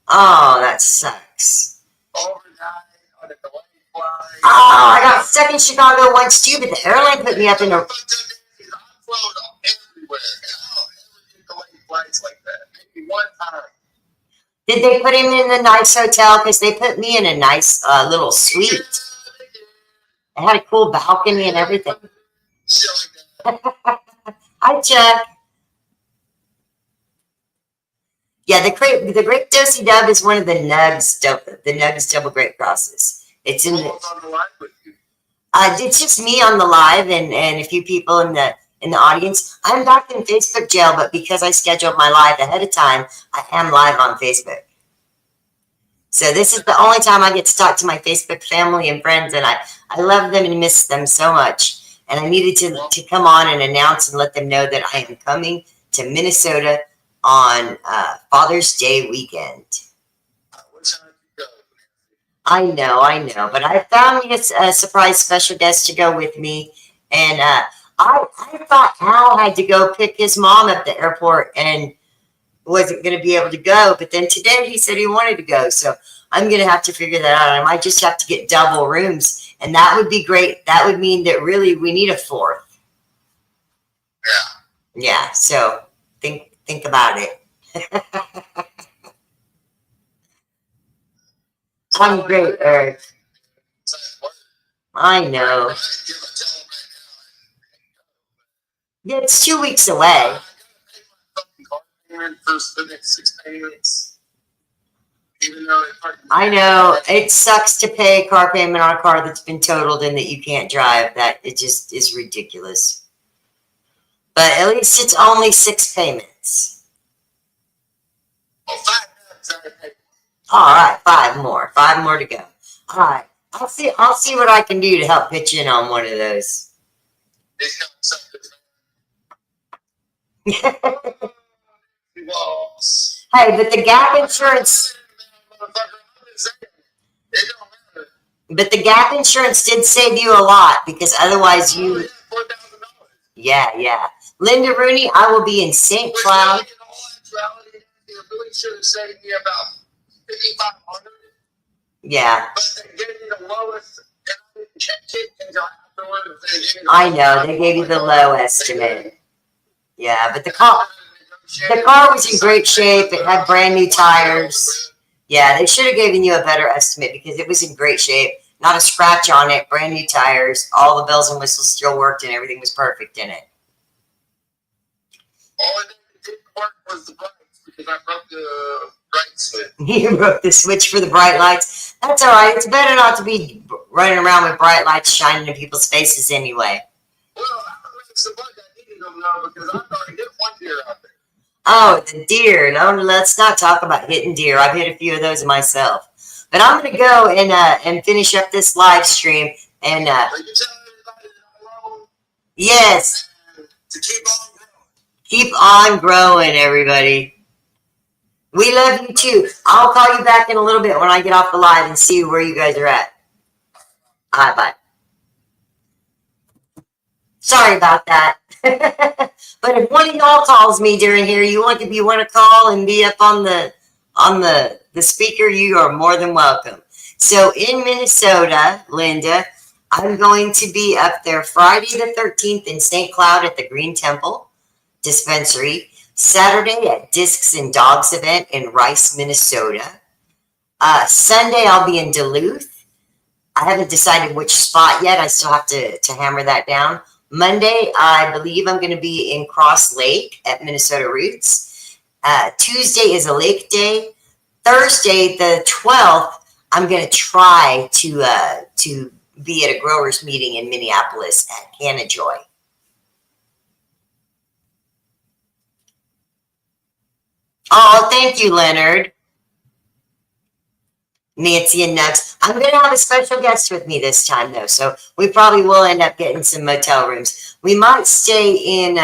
Oh, that sucks. overnight on a delayed flight. Oh, I got stuck in Chicago once too, but the airline put me up in a... I've flown everywhere, and I don't ever get delayed flights like that. Maybe one time. Did they put him in the nice hotel? Because they put me in a nice little suite. It had a cool balcony and everything. Shit like that. Hi, Chuck. Yeah, the Great Dosey Dub is one of the Nugs double grape crosses. It's in Who the... was on the line with you? It's just me on the live and a few people in the audience. I'm back in Facebook jail, but because I scheduled my live ahead of time, I am live on Facebook. So this is the only time I get to talk to my Facebook family and friends, and I love them and miss them so much. And I needed to come on and announce and let them know that I am coming to Minnesota on Father's Day weekend. What time did you go? I know, but I found me a surprise special guest to go with me, and I thought Al had to go pick his mom at the airport and wasn't going to be able to go, but then today he said he wanted to go, so I'm going to have to figure that out. I might just have to get double rooms, and that would be great. That would mean that really we need a fourth. Yeah, so think about it. I'm great, Eric. I know. Yeah, it's 2 weeks away. For the next 6 payments. Even though I know. It sucks to pay a car payment on a car that's been totaled and that you can't drive. That it just is ridiculous. But at least it's only 6 payments. Oh, 5 minutes. All right, 5 more. 5 more to go. All right. I'll see what I can do to help pitch in on one of those. He's got something. Hey, but the gap insurance did save you a lot, because otherwise you... Yeah. Linda Rooney, I will be in St. Cloud. You really should have saved me about $5,500. Yeah. But they gave me the lowest, and I didn't check it until afterwards. I know, they gave you the low estimate. Yeah, but the car was in great shape. It had brand new tires. Yeah, they should have given you a better estimate because it was in great shape. Not a scratch on it, brand new tires. All the bells and whistles still worked and everything was perfect in it. All that didn't work was the brights because I broke the bright switch. You broke the switch for the bright lights. That's all right. It's better not to be running around with bright lights shining in people's faces anyway. Well, I don't know if it's the bug I needed them now because I've already hit one deer out there. Oh, the deer. No, let's not talk about hitting deer. I've hit a few of those myself. But I'm going to go and finish up this live stream. And Are you telling everybody that I'm alone? yes, And to keep on growing Keep on growing, everybody. We love you too. I'll call you back in a little bit when I get off the live and see where you guys are at. All right, bye. Sorry about that. But if one of y'all calls me during here, you want to call and be up on the speaker, you are more than welcome. So in Minnesota, Linda, I'm going to be up there Friday the 13th in St. Cloud at the Green Temple Dispensary. Saturday at Discs and Dogs event in Rice, Minnesota. Sunday I'll be in Duluth. I haven't decided which spot yet. I still have to hammer that down. Monday, I believe I'm going to be in Cross Lake at Minnesota Roots. Tuesday is a lake day. Thursday, the 12th, I'm going to try to be at a growers meeting in Minneapolis at Canna Joy. Oh, thank you, Leonard. Nancy and Nugs. I'm going to have a special guest with me this time, though, so we probably will end up getting some motel rooms. We might stay in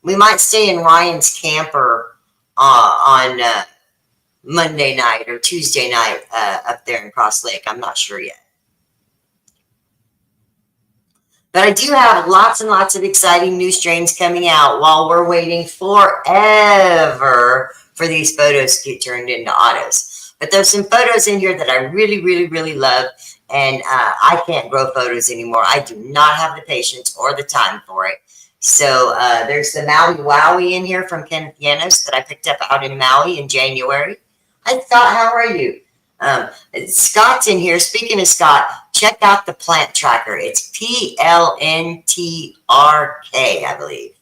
Ryan's camper on Monday night or Tuesday night up there in Cross Lake. I'm not sure yet. But I do have lots and lots of exciting new strains coming out while we're waiting forever for these photos to get turned into autos. But there's some photos in here that I really, really, really love, and I can't grow photos anymore. I do not have the patience or the time for it. So there's the Maui Wowie in here from Kenneth Llanos that I picked up out in Maui in January. I thought, how are you? Scott's in here. Speaking of Scott, check out the plant tracker. It's PLNTRK, I believe.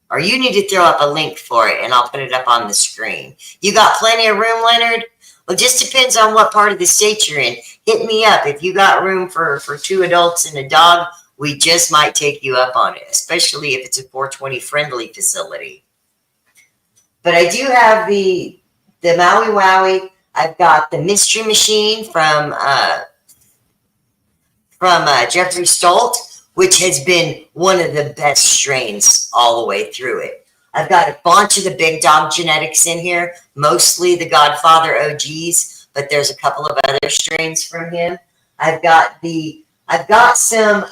Or you need to throw up a link for it, and I'll put it up on the screen. You got plenty of room, Leonard? Well, it just depends on what part of the state you're in. Hit me up. If you got room for 2 adults and a dog, we just might take you up on it, especially if it's a 420 friendly facility. But I do have the Maui Wowie. I've got the Mystery Machine from Jeffrey Stolt, which has been one of the best strains all the way through it. I've got a bunch of the big dog genetics in here, mostly the Godfather OGs, but there's a couple of other strains from him. I've got some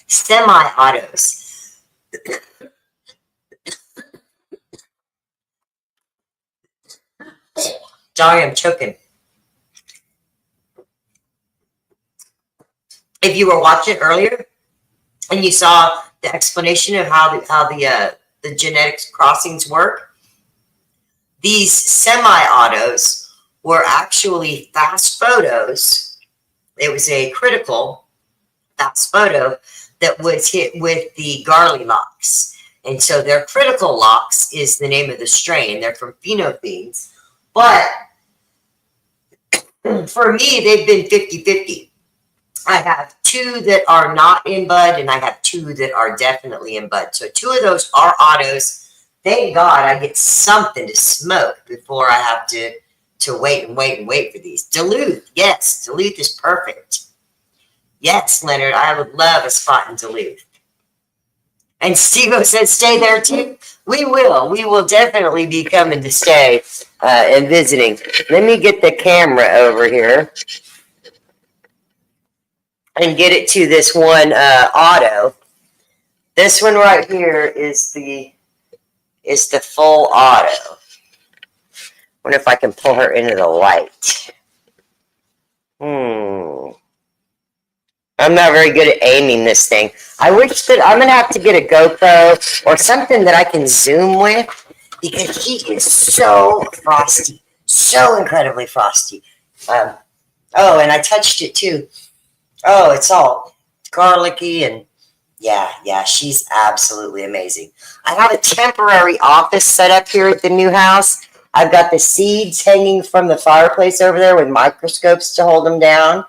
semi-autos. Sorry, I'm choking. If you were watching earlier and you saw the explanation of how the genetics crossings work, these semi-autos were actually fast photos. It was a critical fast photo that was hit with the Garley locks. And so their critical locks is the name of the strain. They're from Phenothemes. But for me, they've been 50-50. I have 2 that are not in bud, and I have 2 that are definitely in bud. So 2 of those are autos. Thank God I get something to smoke before I have to wait for these. Duluth, yes, Duluth is perfect. Yes, Leonard, I would love a spot in Duluth. And Steve-O said stay there too. We will. We will definitely be coming to stay and visiting. Let me get the camera over here and get it to this one auto. This one right here is the full auto. Wonder if I can pull her into the light. I'm not very good at aiming this thing. I wish that I'm going to have to get a GoPro or something that I can zoom with, because he is so frosty, so incredibly frosty. Oh, and I touched it too. Oh, it's all garlicky, and yeah, she's absolutely amazing. I have a temporary office set up here at the new house. I've got the seeds hanging from the fireplace over there with microscopes to hold them down.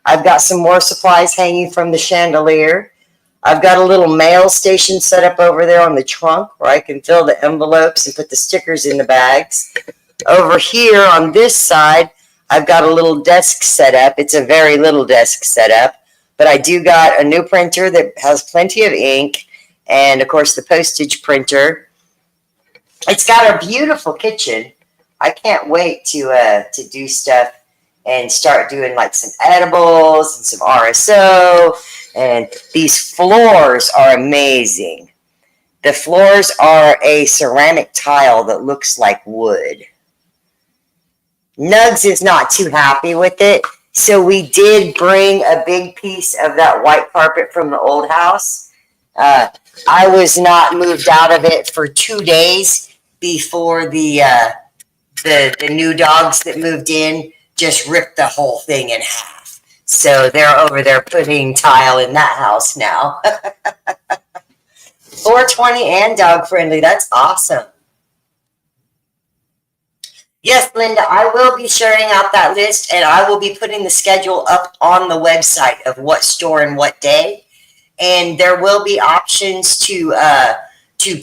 I've got some more supplies hanging from the chandelier. I've got a little mail station set up over there on the trunk where I can fill the envelopes and put the stickers in the bags. Over here on this side, I've got a little desk set up. It's a very little desk set up, but I do got a new printer that has plenty of ink, and of course the postage printer. It's got a beautiful kitchen. I can't wait to do stuff and start doing like some edibles and some RSO. And these floors are amazing. The floors are a ceramic tile that looks like wood. Nugs is not too happy with it, so we did bring a big piece of that white carpet from the old house. I was not moved out of it for 2 days before the new dogs that moved in just ripped the whole thing in half. So they're over there putting tile in that house now. 420 and dog friendly. That's awesome. Yes, Linda, I will be sharing out that list, and I will be putting the schedule up on the website of what store and what day. And there will be options to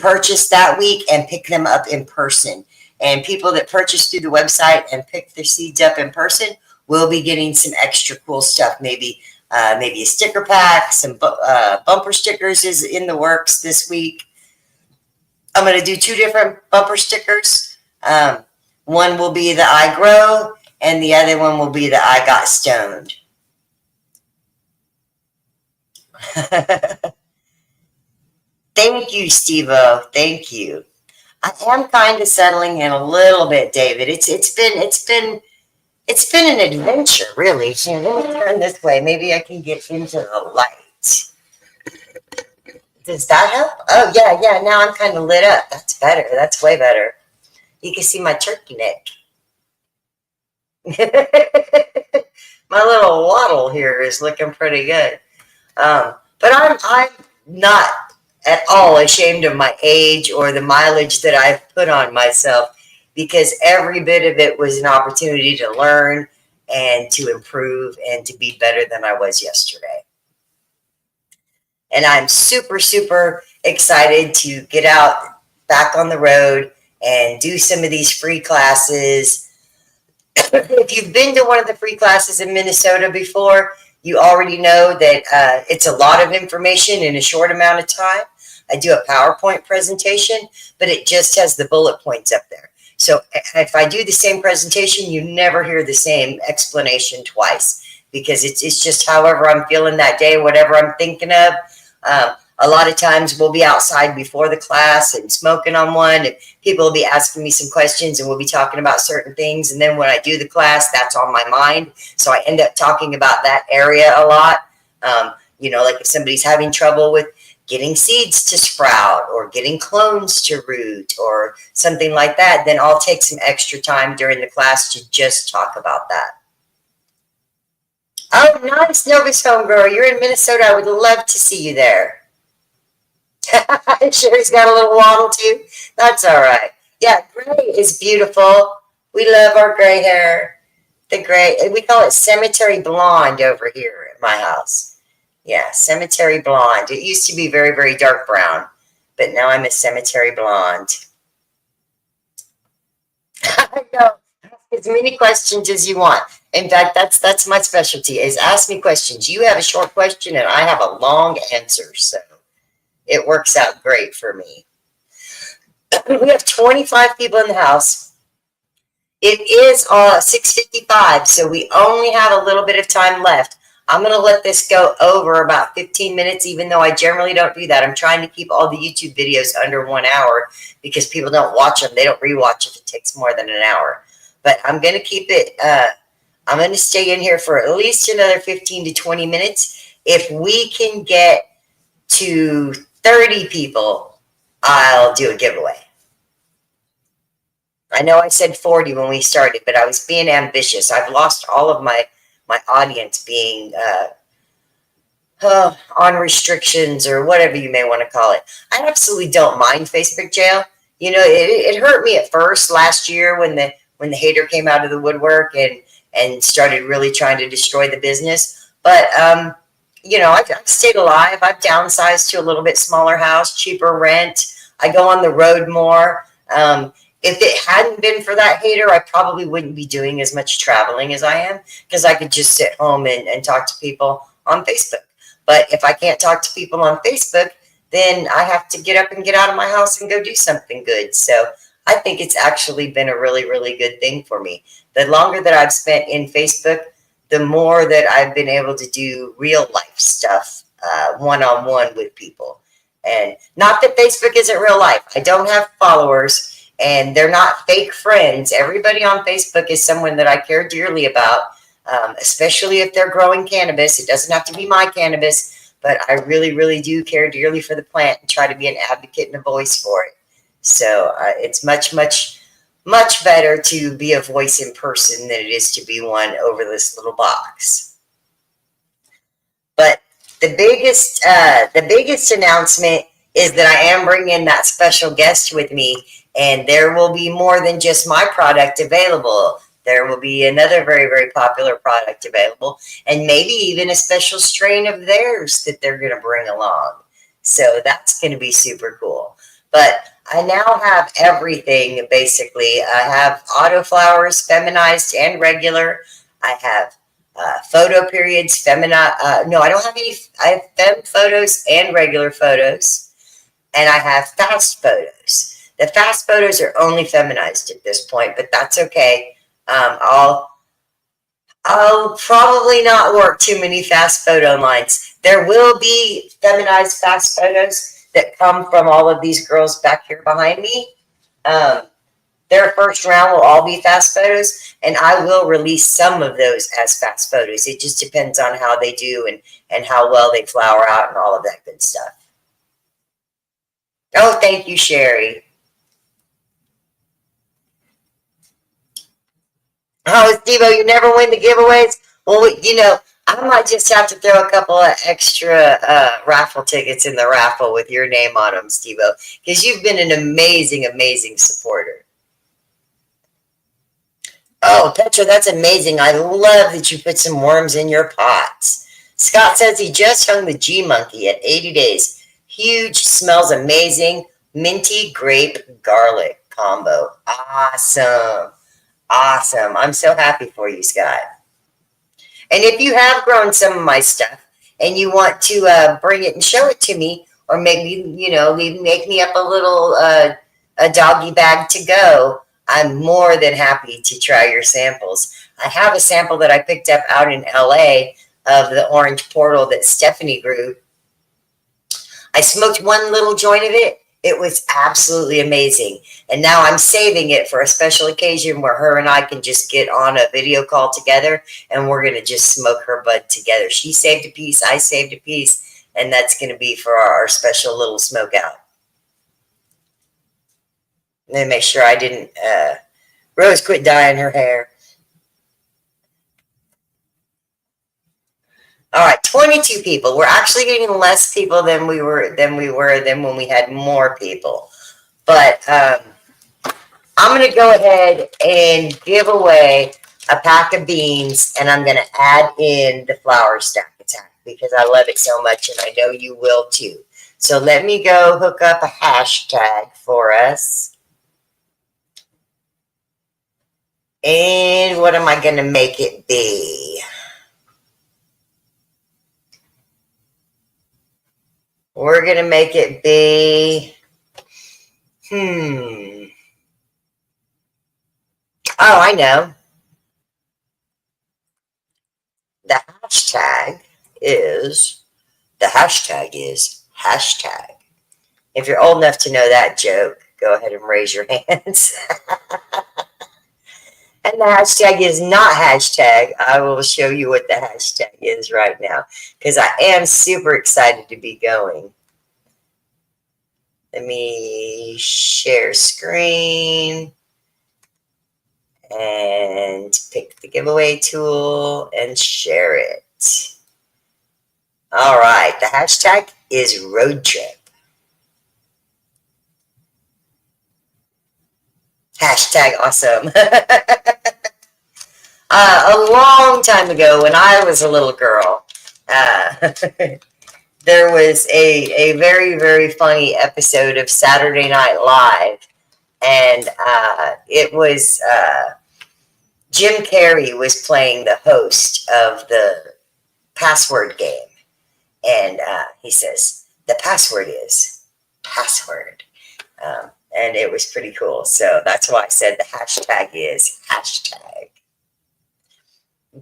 purchase that week and pick them up in person. And people that purchase through the website and pick their seeds up in person will be getting some extra cool stuff. Maybe a sticker pack, some bumper stickers is in the works this week. I'm going to do 2 different bumper stickers. One will be the I Grow, and the other one will be the I Got Stoned. Thank you, Steve-O. Thank you. I am kind of settling in a little bit, David. It's been an adventure, really. Here, let me turn this way. Maybe I can get into the light. Does that help? Oh, yeah. Now I'm kind of lit up. That's better. That's way better. You can see my turkey neck. My little waddle here is looking pretty good. But I'm not at all ashamed of my age or the mileage that I've put on myself, because every bit of it was an opportunity to learn and to improve and to be better than I was yesterday. And I'm super, super excited to get out back on the road and do some of these free classes. If you've been to one of the free classes in Minnesota before, you already know that it's a lot of information in a short amount of time. I do a PowerPoint presentation, but it just has the bullet points up there. So if I do the same presentation, you never hear the same explanation twice, because it's just however I'm feeling that day, whatever I'm thinking of. A lot of times we'll be outside before the class and smoking on one, and people will be asking me some questions, and we'll be talking about certain things. And then when I do the class, that's on my mind. So I end up talking about that area a lot. Like if somebody's having trouble with getting seeds to sprout or getting clones to root or something like that, then I'll take some extra time during the class to just talk about that. Oh, nice, Novus Homegrower. You're in Minnesota. I would love to see you there. Sherry's got a little waddle too. That's all right. Yeah, gray is beautiful. We love our gray hair. The gray, we call it cemetery blonde over here at my house. Yeah, cemetery blonde. It used to be very, very dark brown, but now I'm a cemetery blonde. I know. Ask as many questions as you want. In fact, that's my specialty, is ask me questions. You have a short question and I have a long answer, so it works out great for me. We have 25 people in the house. It is 6:55, so we only have a little bit of time left. I'm going to let this go over about 15 minutes, even though I generally don't do that. I'm trying to keep all the YouTube videos under 1 hour because people don't watch them. They don't rewatch if it takes more than an hour. But I'm going to keep it, I'm going to stay in here for at least another 15 to 20 minutes. If we can get to 30 people, I'll do a giveaway. I know I said 40 when we started, but I was being ambitious. I've lost all of my audience being on restrictions or whatever you may want to call it. I absolutely don't mind Facebook jail. You know, it hurt me at first last year when the hater came out of the woodwork and started really trying to destroy the business. But I've stayed alive. I've downsized to a little bit smaller house, cheaper rent. I go on the road more. If it hadn't been for that hater, I probably wouldn't be doing as much traveling as I am, because I could just sit home and talk to people on Facebook. But if I can't talk to people on Facebook, then I have to get up and get out of my house and go do something good. So I think it's actually been a really, really good thing for me. The longer that I've spent in Facebook, the more that I've been able to do real life stuff, one-on-one with people. And not that Facebook isn't real life. I don't have followers, and they're not fake friends. Everybody on Facebook is someone that I care dearly about, especially if they're growing cannabis. It doesn't have to be my cannabis, but I really, really do care dearly for the plant and try to be an advocate and a voice for it. So it's much, much, much better to be a voice in person than it is to be one over this little box. But the biggest announcement is that I am bringing that special guest with me, and there will be more than just my product available. There will be another very, very popular product available, and maybe even a special strain of theirs that they're going to bring along. So that's going to be super cool. But I now have everything, basically. I have autoflowers, feminized and regular. I have photo periods, no, I don't have any. I have fem photos and regular photos. And I have fast photos. The fast photos are only feminized at this point, but that's okay. I'll probably not work too many fast photo lines. There will be feminized fast photos that come from all of these girls back here behind me. Their first round will all be fast photos, and I will release some of those as fast photos. It just depends on how they do and how well they flower out and all of that good stuff. Oh, thank you, Sherry. Oh, Steve-O, you never win the giveaways? Well, you know, I might just have to throw a couple of extra raffle tickets in the raffle with your name on them, Steve-O, because you've been an amazing, amazing supporter. Oh, Petra, that's amazing. I love that you put some worms in your pots. Scott says he just hung the G-Monkey at 80 days. Huge, smells amazing. Minty grape garlic combo. Awesome. Awesome. I'm so happy for you, Scott. And if you have grown some of my stuff and you want to bring it and show it to me, or maybe, you know, make me up a little a doggy bag to go, I'm more than happy to try your samples. I have a sample that I picked up out in LA of the orange portal that Stephanie grew. I smoked one little joint of it. It was absolutely amazing. And now I'm saving it for a special occasion where her and I can just get on a video call together, and we're going to just smoke her bud together. She saved a piece, I saved a piece, and that's going to be for our special little smoke out. Let me make sure I didn't, Rose quit dyeing her hair. All right, 22 people. We're actually getting less people than we were when we had more people. But I'm going to go ahead and give away a pack of beans, and I'm going to add in the flower stack attack because I love it so much, and I know you will too. So let me go hook up a hashtag for us. And what am I going to make it be? We're going to make it be, oh, I know. The hashtag is hashtag. If you're old enough to know that joke, go ahead and raise your hands. And the hashtag is not hashtag. I will show you what the hashtag is right now because I am super excited to be going. Let me share screen and pick the giveaway tool and share it. All right, the hashtag is road trip. Hashtag awesome. A long time ago when I was a little girl, there was a very, very funny episode of Saturday Night Live. And it was Jim Carrey was playing the host of the password game. And he says, the password is password. And it was pretty cool. So that's why I said the hashtag is hashtag.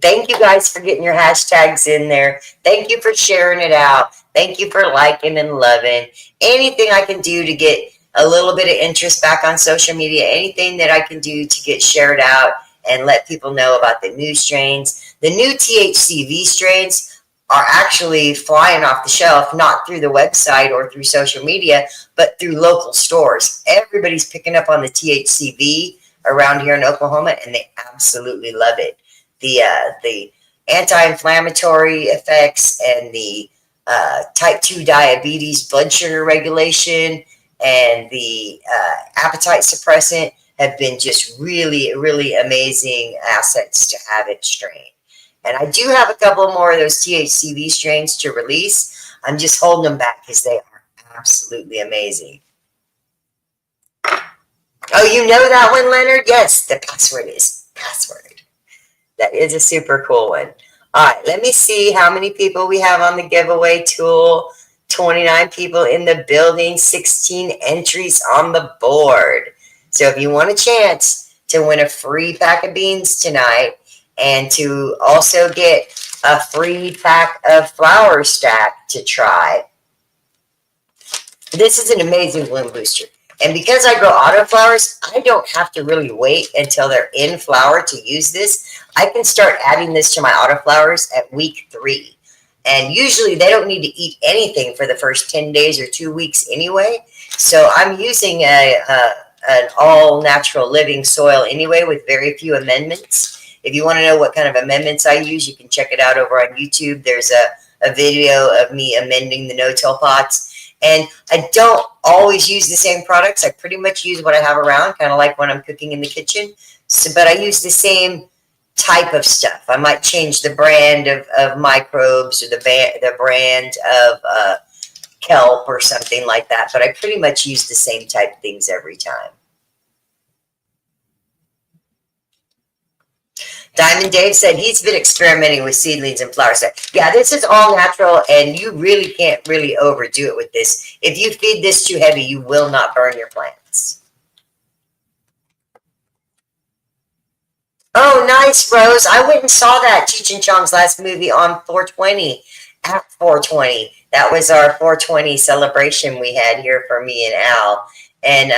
Thank you guys for getting your hashtags in there. Thank you for sharing it out. Thank you for liking and loving. Anything I can do to get a little bit of interest back on social media, anything that I can do to get shared out and let people know about the new strains. The new THCV strains are actually flying off the shelf, not through the website or through social media, but through local stores. Everybody's picking up on the THCV around here in Oklahoma, and they absolutely love it. The anti-inflammatory effects and the type 2 diabetes blood sugar regulation and the appetite suppressant have been just really, really amazing assets to have it strain. And I do have a couple more of those THCV strains to release. I'm just holding them back because they are absolutely amazing. Oh, you know that one, Leonard? Yes, the password is password. That is a super cool one. All right, let me see how many people we have on the giveaway tool. 29 people in the building, 16 entries on the board. So if you want a chance to win a free pack of beans tonight and to also get a free pack of flower stack to try, this is an amazing bloom booster. And because I grow autoflowers, I don't have to really wait until they're in flower to use this. I can start adding this to my autoflowers at week 3. And usually they don't need to eat anything for the first 10 days or 2 weeks anyway. So I'm using an all natural living soil anyway with very few amendments. If you want to know what kind of amendments I use, you can check it out over on YouTube. There's a video of me amending the no-till pots. And I don't always use the same products. I pretty much use what I have around, kind of like when I'm cooking in the kitchen. So, but I use the same type of stuff. I might change the brand of microbes or the brand of kelp or something like that. But I pretty much use the same type of things every time. Diamond Dave said he's been experimenting with seedlings and flowers. Yeah, this is all natural, and you really can't really overdo it with this. If you feed this too heavy, you will not burn your plants. Oh, nice, Rose. I went and saw that Cheech and Chong's last movie on 420, at 420. That was our 420 celebration we had here for me and Al. And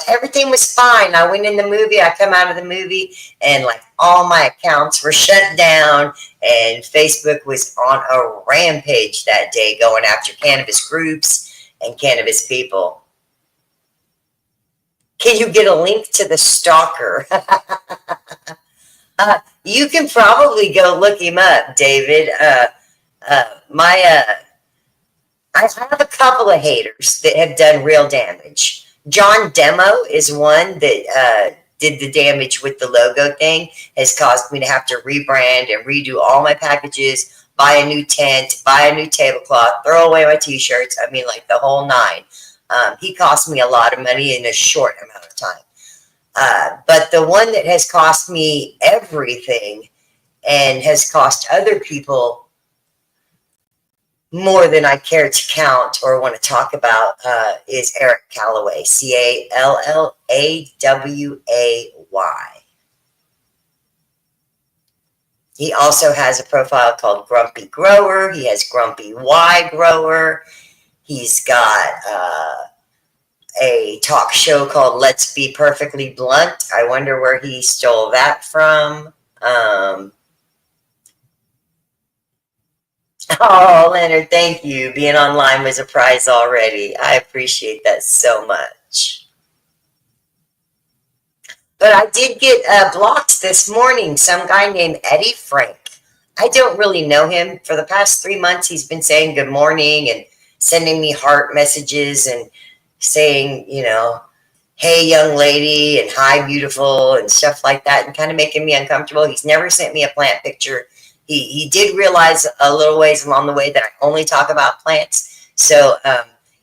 everything was fine. I went in the movie. I come out of the movie, and like all my accounts were shut down, and Facebook was on a rampage that day, going after cannabis groups and cannabis people. Can you get a link to the stalker? You can probably go look him up, David. I have a couple of haters that have done real damage. John Demo is one that did the damage with the logo thing, has caused me to have to rebrand and redo all my packages, buy a new tent, buy a new tablecloth, throw away my t-shirts. I mean, like the whole 9. He cost me a lot of money in a short amount of time. But the one that has cost me everything and has cost other people more than I care to count or want to talk about is Eric Callaway, Callaway. He also has a profile called Grumpy Grower. He has Grumpy Y Grower. He's got a talk show called Let's Be Perfectly Blunt. I wonder where he stole that from. Oh, Leonard, thank you. Being online was a prize already. I appreciate that so much. But I did get blocked this morning. Some guy named Eddie Frank. I don't really know him. For the past 3 months, he's been saying good morning and sending me heart messages and saying, you know, hey, young lady, and hi, beautiful, and stuff like that, and kind of making me uncomfortable. He's never sent me a plant picture. He did realize a little ways along the way that I only talk about plants. So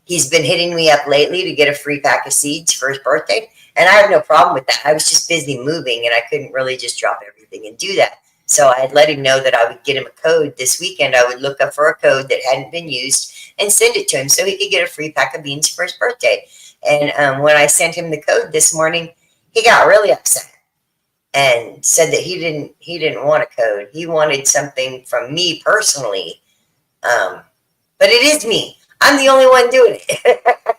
he's been hitting me up lately to get a free pack of seeds for his birthday. And I have no problem with that. I was just busy moving, and I couldn't really just drop everything and do that. So I had let him know that I would get him a code this weekend. I would look up for a code that hadn't been used and send it to him so he could get a free pack of beans for his birthday. And when I sent him the code this morning, he got really upset and said that he didn't want a code. He wanted something from me personally. But it is me. I'm the only one doing it.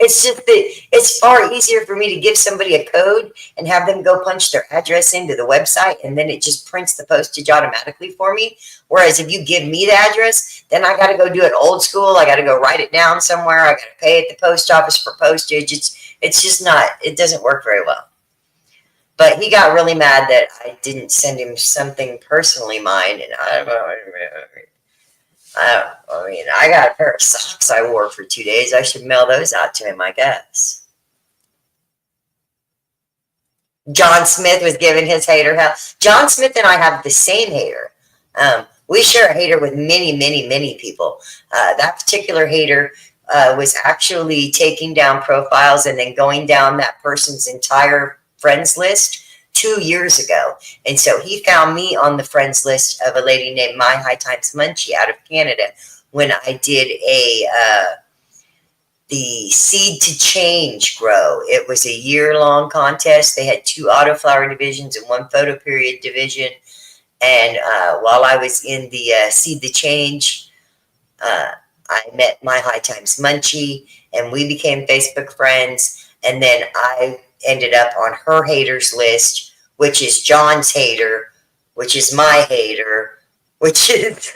It's just that it's far easier for me to give somebody a code and have them go punch their address into the website, and then it just prints the postage automatically for me. Whereas if you give me the address, then I got to go do it old school. I got to go write it down somewhere. I got to pay at the post office for postage. It's just not, it doesn't work very well. But he got really mad that I didn't send him something personally mine, and I mean, I got a pair of socks I wore for 2 days. I should mail those out to him, I guess. John Smith was giving his hater hell. John Smith and I have the same hater. We share a hater with many, many, many people. That particular hater was actually taking down profiles and then going down that person's entire friends list 2 years ago. And so he found me on the friends list of a lady named My High Times Munchie out of Canada when I did the Seed to Change grow. It was a year-long contest. They had 2 autoflower divisions and 1 photo period division. And while I was in the Seed to Change, I met My High Times Munchie, and we became Facebook friends. And then I ended up on her haters list, which is John's hater, which is my hater, which is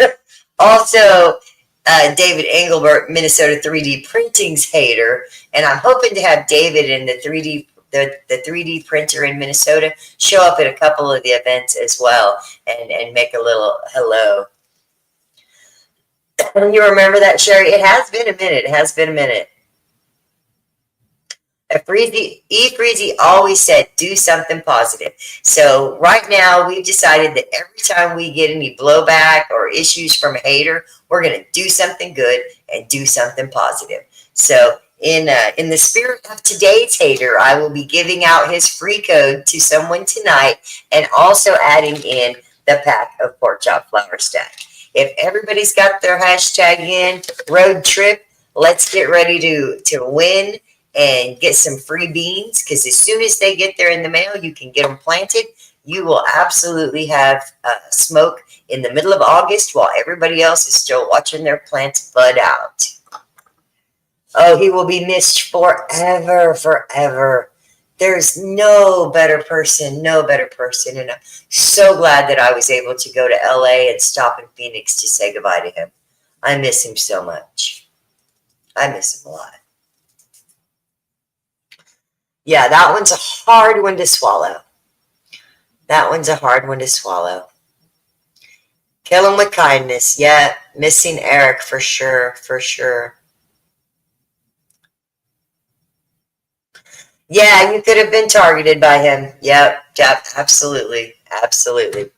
also David Engelbert, Minnesota 3D Printing's hater. And I'm hoping to have David in the 3D printer in Minnesota show up at a couple of the events as well and make a little hello. You remember that, Sherry? It has been a minute. It has been a minute. Freezy always said, do something positive. So right now we've decided that every time we get any blowback or issues from a hater, we're going to do something good and do something positive. So in the spirit of today's hater, I will be giving out his free code to someone tonight and also adding in the pack of pork chop flour stack. If everybody's got their hashtag in, road trip, let's get ready to win and get some free beans, because as soon as they get there in the mail, you can get them planted. You will absolutely have smoke in the middle of August while everybody else is still watching their plants bud out. Oh, he will be missed forever, forever. There's no better person. And I'm so glad that I was able to go to LA and stop in Phoenix to say goodbye to him. I miss him so much. I miss him a lot. Yeah, that one's a hard one to swallow. That one's a hard one to swallow. Kill him with kindness. Yeah, missing Eric for sure, for sure. Yeah, you could have been targeted by him. Yep, absolutely, absolutely.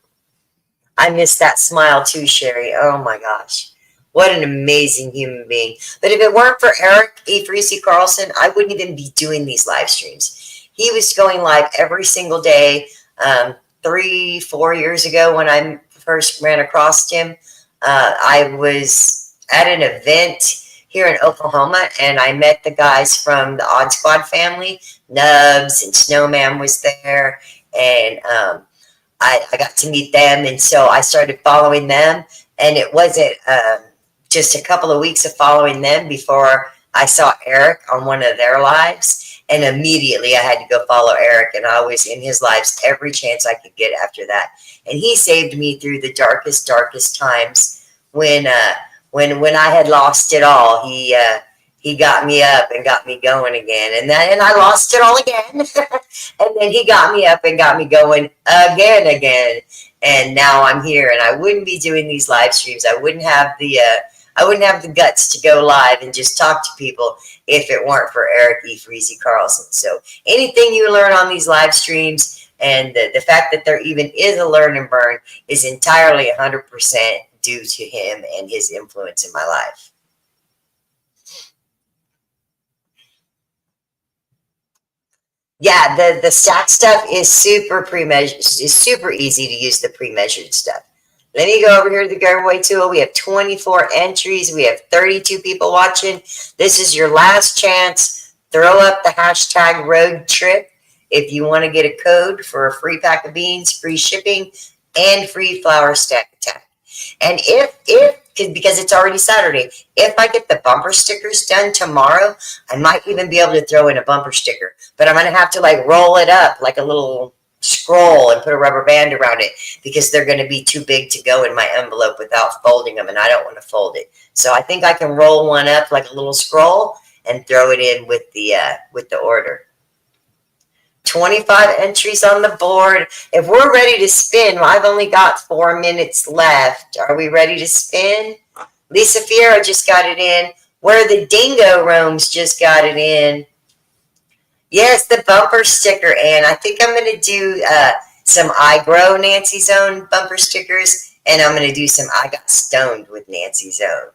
I miss that smile too, Sherry. Oh my gosh. What an amazing human being. But if it weren't for Eric E. Freezy Carlson, I wouldn't even be doing these live streams. He was going live every single day. 3-4 years ago when I first ran across him, I was at an event here in Oklahoma, and I met the guys from the Odd Squad family. Nubs and Snowman was there, and I got to meet them, and so I started following them, and it wasn't just a couple of weeks of following them before I saw Eric on one of their lives, and immediately I had to go follow Eric, and I was in his lives every chance I could get after that. And he saved me through the darkest times when I had lost it all. He got me up and got me going again, and I lost it all again, and then he got me up and got me going again, and now I'm here, and I wouldn't be doing these live streams. I wouldn't have the guts to go live and just talk to people if it weren't for Eric E. Freezy Carlson. So anything you learn on these live streams, and the fact that there even is a learn and burn, is entirely 100% due to him and his influence in my life. Yeah, the stack stuff is super pre-measured. It's super easy to use the pre-measured stuff. Let me go over here to the giveaway tool. We have 24 entries. We have 32 people watching. This is your last chance. Throw up the hashtag road trip if you want to get a code for a free pack of beans, free shipping, and free flour stack attack. And because it's already Saturday, if I get the bumper stickers done tomorrow, I might even be able to throw in a bumper sticker. But I'm going to have to like roll it up like a little scroll and put a rubber band around it because they're going to be too big to go in my envelope without folding them, and I don't want to fold it. So I think I can roll one up like a little scroll and throw it in with the order. 25 entries on the board. If we're ready to spin, well, I've only got 4 minutes left. Are we ready to spin? Lisa Fiera just got it in. Where the Dingo Roams just got it in. Yes, the bumper sticker, and I think I'm going to do some I Grow Nancy Zone bumper stickers, and I'm going to do some I Got Stoned with Nancy Zone.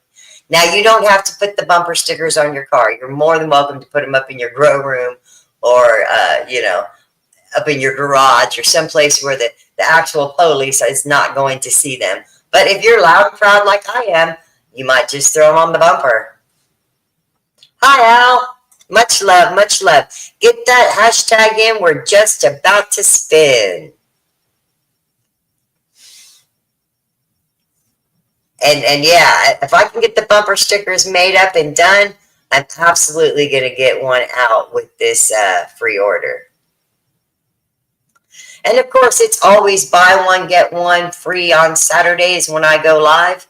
Now, you don't have to put the bumper stickers on your car. You're more than welcome to put them up in your grow room or, up in your garage or someplace where the actual police is not going to see them. But if you're loud and proud like I am, you might just throw them on the bumper. Hi, Al. Much love, much love. Get that hashtag in. We're just about to spin. And yeah, if I can get the bumper stickers made up and done, I'm absolutely going to get one out with this free order. And of course, it's always buy one, get one free on Saturdays when I go live.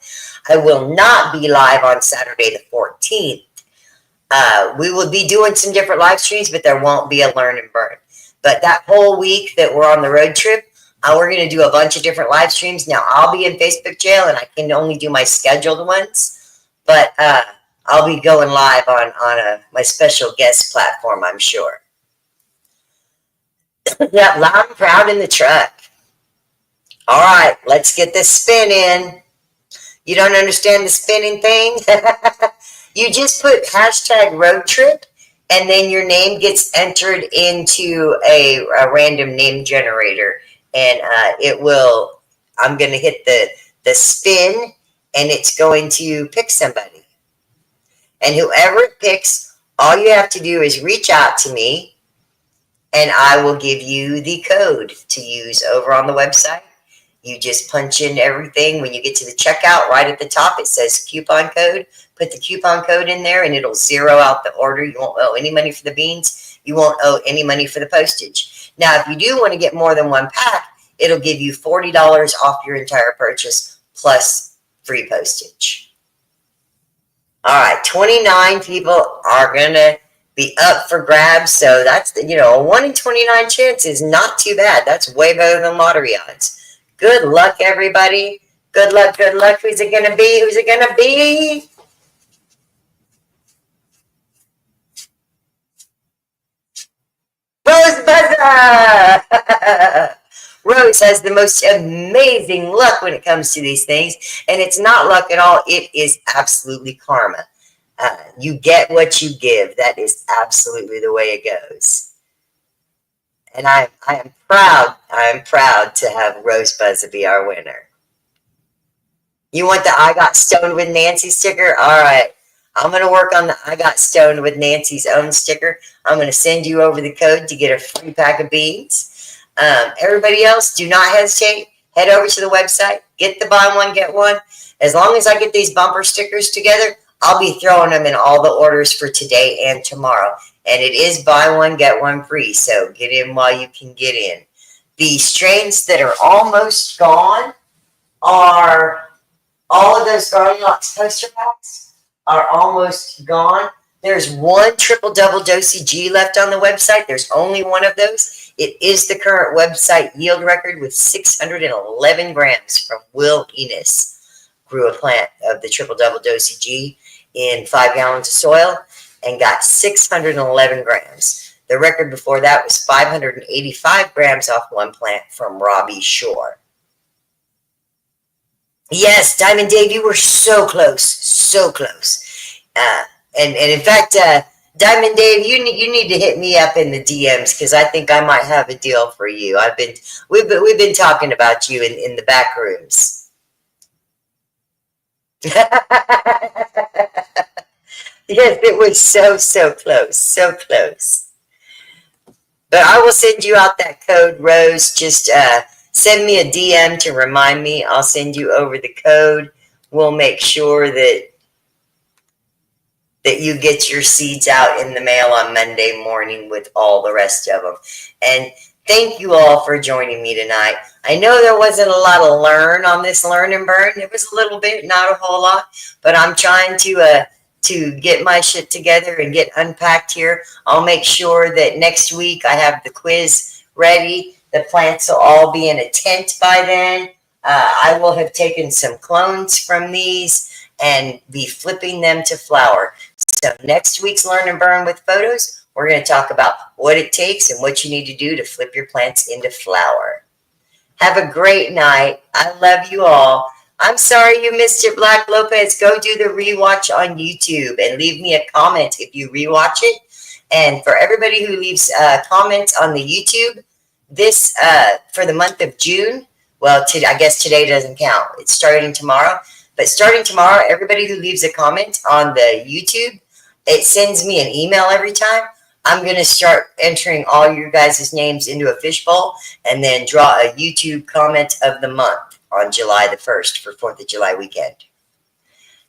I will not be live on Saturday the 14th. We will be doing some different live streams, but there won't be a learn and burn. But that whole week that we're on the road trip, we're going to do a bunch of different live streams. Now, I'll be in Facebook jail, and I can only do my scheduled ones. But I'll be going live on my special guest platform, I'm sure. Yeah, loud and proud in the truck. All right, let's get this spin in. You don't understand the spinning thing? You just put hashtag road trip, and then your name gets entered into a random name generator. And it will, I'm going to hit the spin, and it's going to pick somebody. And whoever it picks, all you have to do is reach out to me, and I will give you the code to use over on the website. You just punch in everything. When you get to the checkout, right at the top, it says coupon code. Put the coupon code in there, and it'll zero out the order. You won't owe any money for the beans. You won't owe any money for the postage. Now, if you do want to get more than one pack, it'll give you $40 off your entire purchase plus free postage. All right, 29 people are going to be up for grabs. So that's, a 1 in 29 chance is not too bad. That's way better than lottery odds. Good luck, everybody. Good luck, good luck. Who's it going to be? Who's it going to be? Rose Buzzer! Rose has the most amazing luck when it comes to these things, and it's not luck at all. It is absolutely karma. You get what you give. That is absolutely the way it goes. And I am proud to have Rose Buzzer be our winner. You want the I Got Stoned with Nancy sticker? All right. I'm going to work on the I Got Stoned with Nancy's own sticker. I'm going to send you over the code to get a free pack of beans. Everybody else, do not hesitate. Head over to the website. Get the buy one, get one. As long as I get these bumper stickers together, I'll be throwing them in all the orders for today and tomorrow. And it is buy one, get one free. So get in while you can get in. The strains that are almost gone are all of those Goldilocks poster packs are almost gone. There's one triple double dosey G left on the website. There's only one of those. It is the current website yield record with 611 grams from Will Enos. Grew a plant of the triple double dosey G in 5 gallons of soil and got 611 grams. The record before that was 585 grams off one plant from Robbie Shore. Yes, Diamond Dave, you were so close, so close. And in fact, Diamond Dave, you need to hit me up in the DMs because I think I might have a deal for you. We've been talking about you in the back rooms. Yes, it was so close, so close. But I will send you out that code, Rose. Just send me a DM to remind me. I'll send you over the code. We'll make sure that you get your seeds out in the mail on Monday morning with all the rest of them. And thank you all for joining me tonight. I know there wasn't a lot to learn on this Learn and Burn. It was a little bit, not a whole lot, but I'm trying to get my shit together and get unpacked here. I'll make sure that next week I have the quiz ready. The plants will all be in a tent by then. I will have taken some clones from these and be flipping them to flower. So next week's Learn and Burn with photos, we're going to talk about what it takes and what you need to do to flip your plants into flower. Have a great night. I love you all. I'm sorry you missed it, Black Lopez. Go do the rewatch on YouTube and leave me a comment if you rewatch it. And for everybody who leaves comments on the YouTube, this for the month of June, well, I guess today doesn't count. It's starting tomorrow. But starting tomorrow, everybody who leaves a comment on the YouTube, it sends me an email every time. I'm going to start entering all your guys' names into a fishbowl and then draw a YouTube comment of the month on July the 1st for 4th of July weekend.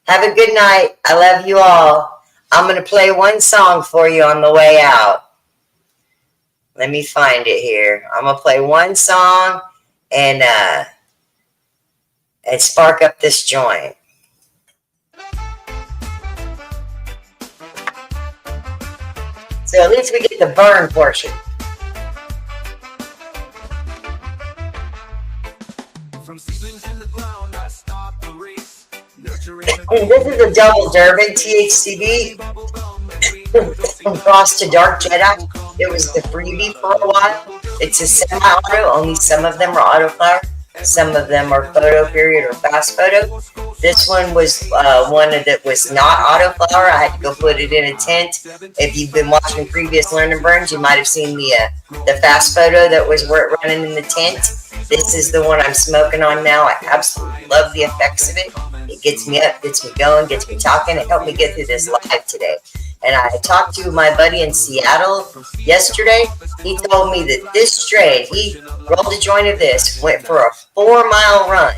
Have a good night. I love you all. I'm going to play one song for you on the way out. Let me find it here. I'm going to play one song and spark up this joint. So at least we get the burn portion. From seedlings in the ground, I start the race. Nurturing And this is a double Durban THCB from Frost to Dark Jedi. It was the freebie for a while. It's a semi-auto. Only some of them are autoflower. Some of them are photo period or fast photo. This one was one that was not autoflower. I had to go put it in a tent. If you've been watching previous Learn and Burns, you might have seen the fast photo that was running in the tent. This is the one I'm smoking on now. I absolutely love the effects of it. It gets me up, gets me going, gets me talking. It helped me get through this live today. And I talked to my buddy in Seattle yesterday. He told me that this strain, he rolled a joint of this, went for a 4-mile run,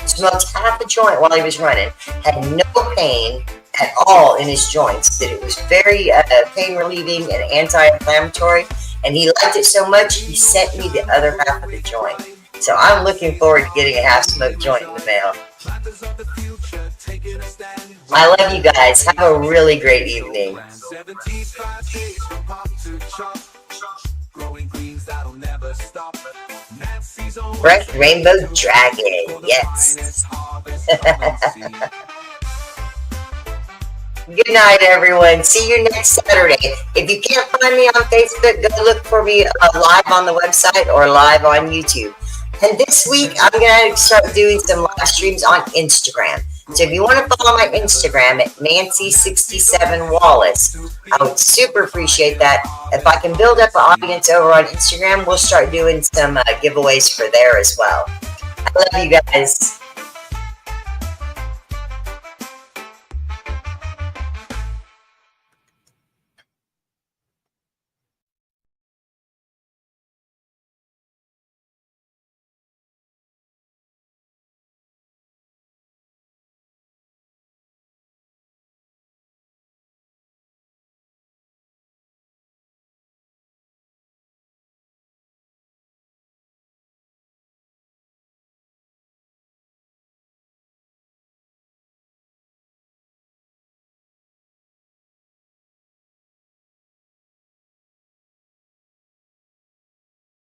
smoked half a joint while he was running, had no pain at all in his joints, that it was very pain relieving and anti-inflammatory. And he liked it so much, he sent me the other half of the joint. So I'm looking forward to getting a half-smoked joint in the mail. I love you guys. Have a really great evening. 75 days from pop to chop. Growing greens that'll never stop. Nancy's own Bright Rainbow Dragon. Yes. Good night, everyone. See you next Saturday. If you can't find me on Facebook, go look for me live on the website or live on YouTube. And this week, I'm going to start doing some live streams on Instagram. So if you want to follow my Instagram at Nancy67Wallace, I would super appreciate that. If I can build up an audience over on Instagram, we'll start doing some giveaways for there as well. I love you guys.